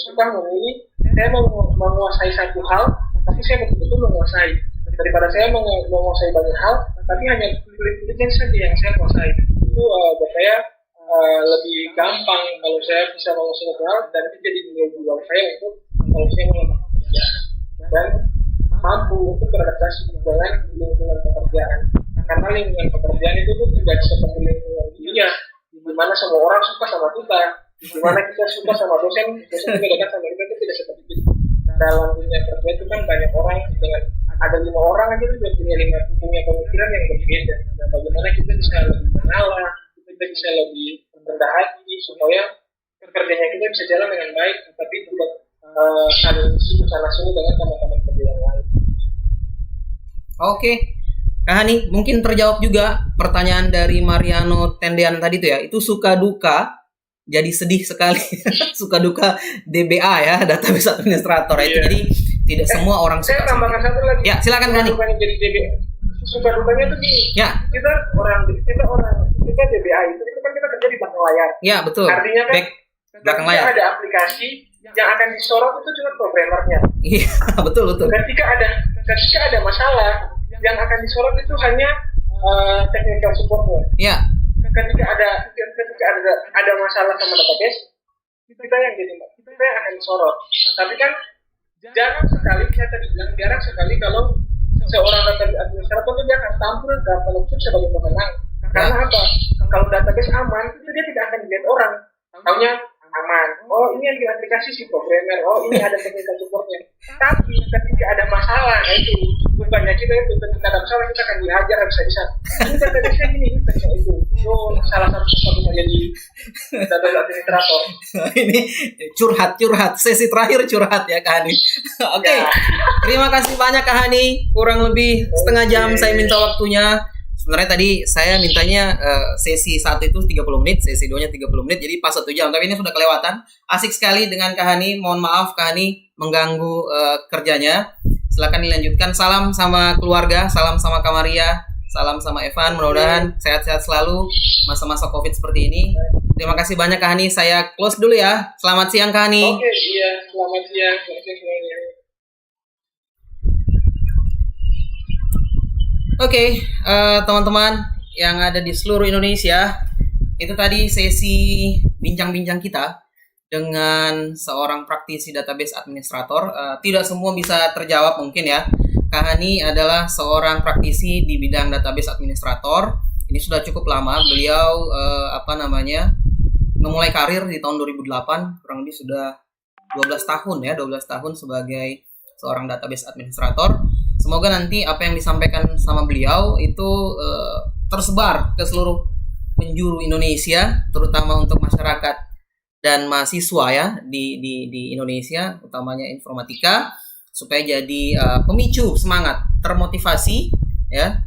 suka memilih, saya mau menguasai satu hal, tapi saya betul-betul menguasai, daripada saya menguasai banyak hal, tapi hanya kulit-kulitnya saja yang saya kuasai. Itu buat saya lebih gampang kalau saya bisa menguasai satu hal, dan itu jadi nilai jual saya untuk kalau saya melamar kerja dan mampu untuk beradaptasi dengan lingkungan pekerjaan. Karena lingkungan pekerjaan itu tuh tidak seperti lingkungan dunia, di mana semua orang suka sama kita, di mana kita suka sama dosen juga dekat sama kita, itu tidak seperti itu. Dalam dunia kerja itu kan banyak orang, dengan ada 5 orang aja itu punya pemikiran yang berbeda. Nah, bagaimana kita bisa lebih mengalah, kita bisa lebih rendah hati supaya kerjanya kita bisa jalan dengan baik, tapi tidak salah satu dengan teman-teman kerja yang lain. Oke, Kak Hani, mungkin terjawab juga pertanyaan dari Mariano Tendean tadi tuh ya, itu suka duka, jadi sedih sekali suka duka DBA ya, database administrator itu. Jadi tidak semua orang suka. Saya tambahkan satu lagi. Ya, silakan Kak Hani. Jadi DBA, suka dukanya tuh gini. Ya. Kita DBA itu kan kita kerja di belakang layar. Ya, betul. Artinya kan belakang layar. Ada aplikasi yang akan disorot itu cuma programmernya. Iya, betul. Ketika ada masalah, yang akan disorot itu hanya technical supportnya. Iya. Ketika ada masalah sama database, kita yang akan disorot. Tapi kan jarang sekali kalau seorang database administrator itu dia akan tampil dalam penutup sebagai pemenang. Karena apa? Kalau database aman, itu dia tidak akan dilihat orang. Taunya aman. Oh ini yang di aplikasi si programmer, oh ini ada technical supportnya. Tapi ketika ada masalah, nah itu bukannya kita itu ketika ada masalah kita akan diajar bisa-bisa. Ini database gini, kita itu. Oh salah satu satunya jadi database administrator. Ini curhat sesi terakhir curhat ya Kak Hani. Oke. Ya. Terima kasih banyak Kak Hani. Kurang lebih setengah jam saya minta waktunya. Sebenarnya tadi saya mintanya sesi 1 itu 30 menit, sesi 2-nya 30 menit, jadi pas 1 jam. Tapi ini sudah kelewatan. Asik sekali dengan Kak Hani. Mohon maaf Kak Hani mengganggu kerjanya. Silakan dilanjutkan. Salam sama keluarga, salam sama Kamaria, salam sama Evan. Mudah-mudahan sehat-sehat selalu masa-masa Covid seperti ini. Terima kasih banyak Kak Hani. Saya close dulu ya. Selamat siang Kak Hani. Oke, iya. Selamat siang. Oke, teman-teman yang ada di seluruh Indonesia, itu tadi sesi bincang-bincang kita dengan seorang praktisi database administrator. Tidak semua bisa terjawab mungkin ya. Kak Hani adalah seorang praktisi di bidang database administrator. Ini sudah cukup lama. Beliau memulai karir di tahun 2008, kurang lebih sudah 12 tahun ya, 12 tahun sebagai seorang database administrator. Semoga nanti apa yang disampaikan sama beliau itu tersebar ke seluruh penjuru Indonesia, terutama untuk masyarakat dan mahasiswa ya di Indonesia, utamanya informatika, supaya jadi pemicu semangat, termotivasi ya.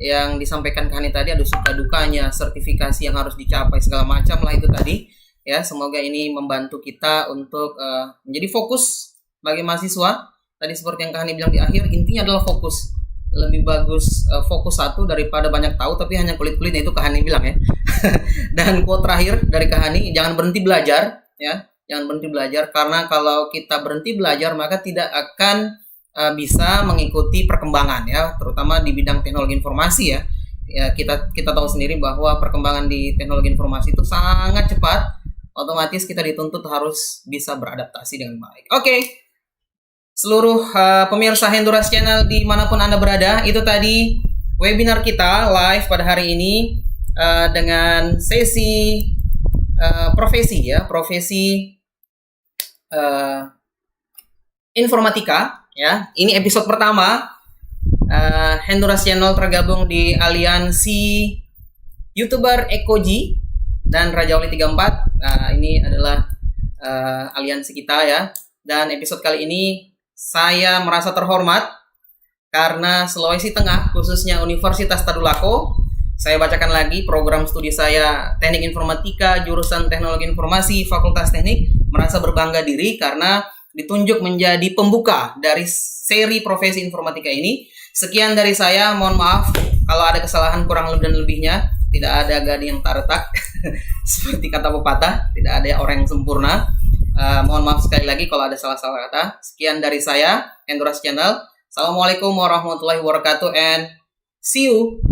Yang disampaikan Kak Hani tadi ada suka dukanya, sertifikasi yang harus dicapai segala macam lah itu tadi ya. Semoga ini membantu kita untuk menjadi fokus bagi mahasiswa. Tadi seperti yang Kak Hani bilang di akhir, intinya adalah fokus. Lebih bagus fokus satu daripada banyak tahu tapi hanya kulit-kulit, itu Kak Hani bilang ya. Dan quote terakhir dari Kak Hani, jangan berhenti belajar ya. Jangan berhenti belajar, karena kalau kita berhenti belajar maka tidak akan bisa mengikuti perkembangan ya, terutama di bidang teknologi informasi ya. Ya kita tahu sendiri bahwa perkembangan di teknologi informasi itu sangat cepat. Otomatis kita dituntut harus bisa beradaptasi dengan baik. Oke. Seluruh pemirsa Henduras Channel dimanapun Anda berada, itu tadi webinar kita live pada hari ini dengan sesi profesi ya, profesi informatika ya. Ini episode pertama. Henduras Channel tergabung di aliansi YouTuber Ekoji dan Raja Wali 34. Ini adalah aliansi kita ya. Dan episode kali ini saya merasa terhormat karena Sulawesi Tengah, khususnya Universitas Tadulako, saya bacakan lagi program studi saya Teknik Informatika, jurusan Teknologi Informasi, Fakultas Teknik, merasa berbangga diri karena ditunjuk menjadi pembuka dari seri profesi informatika ini. Sekian dari saya, mohon maaf kalau ada kesalahan kurang lebih dan lebihnya. Tidak ada gading yang tak retak seperti kata pepatah, tidak ada orang yang sempurna. Mohon maaf sekali lagi kalau ada salah-salah kata. Sekian dari saya, Henduras Channel. Assalamualaikum warahmatullahi wabarakatuh and see you.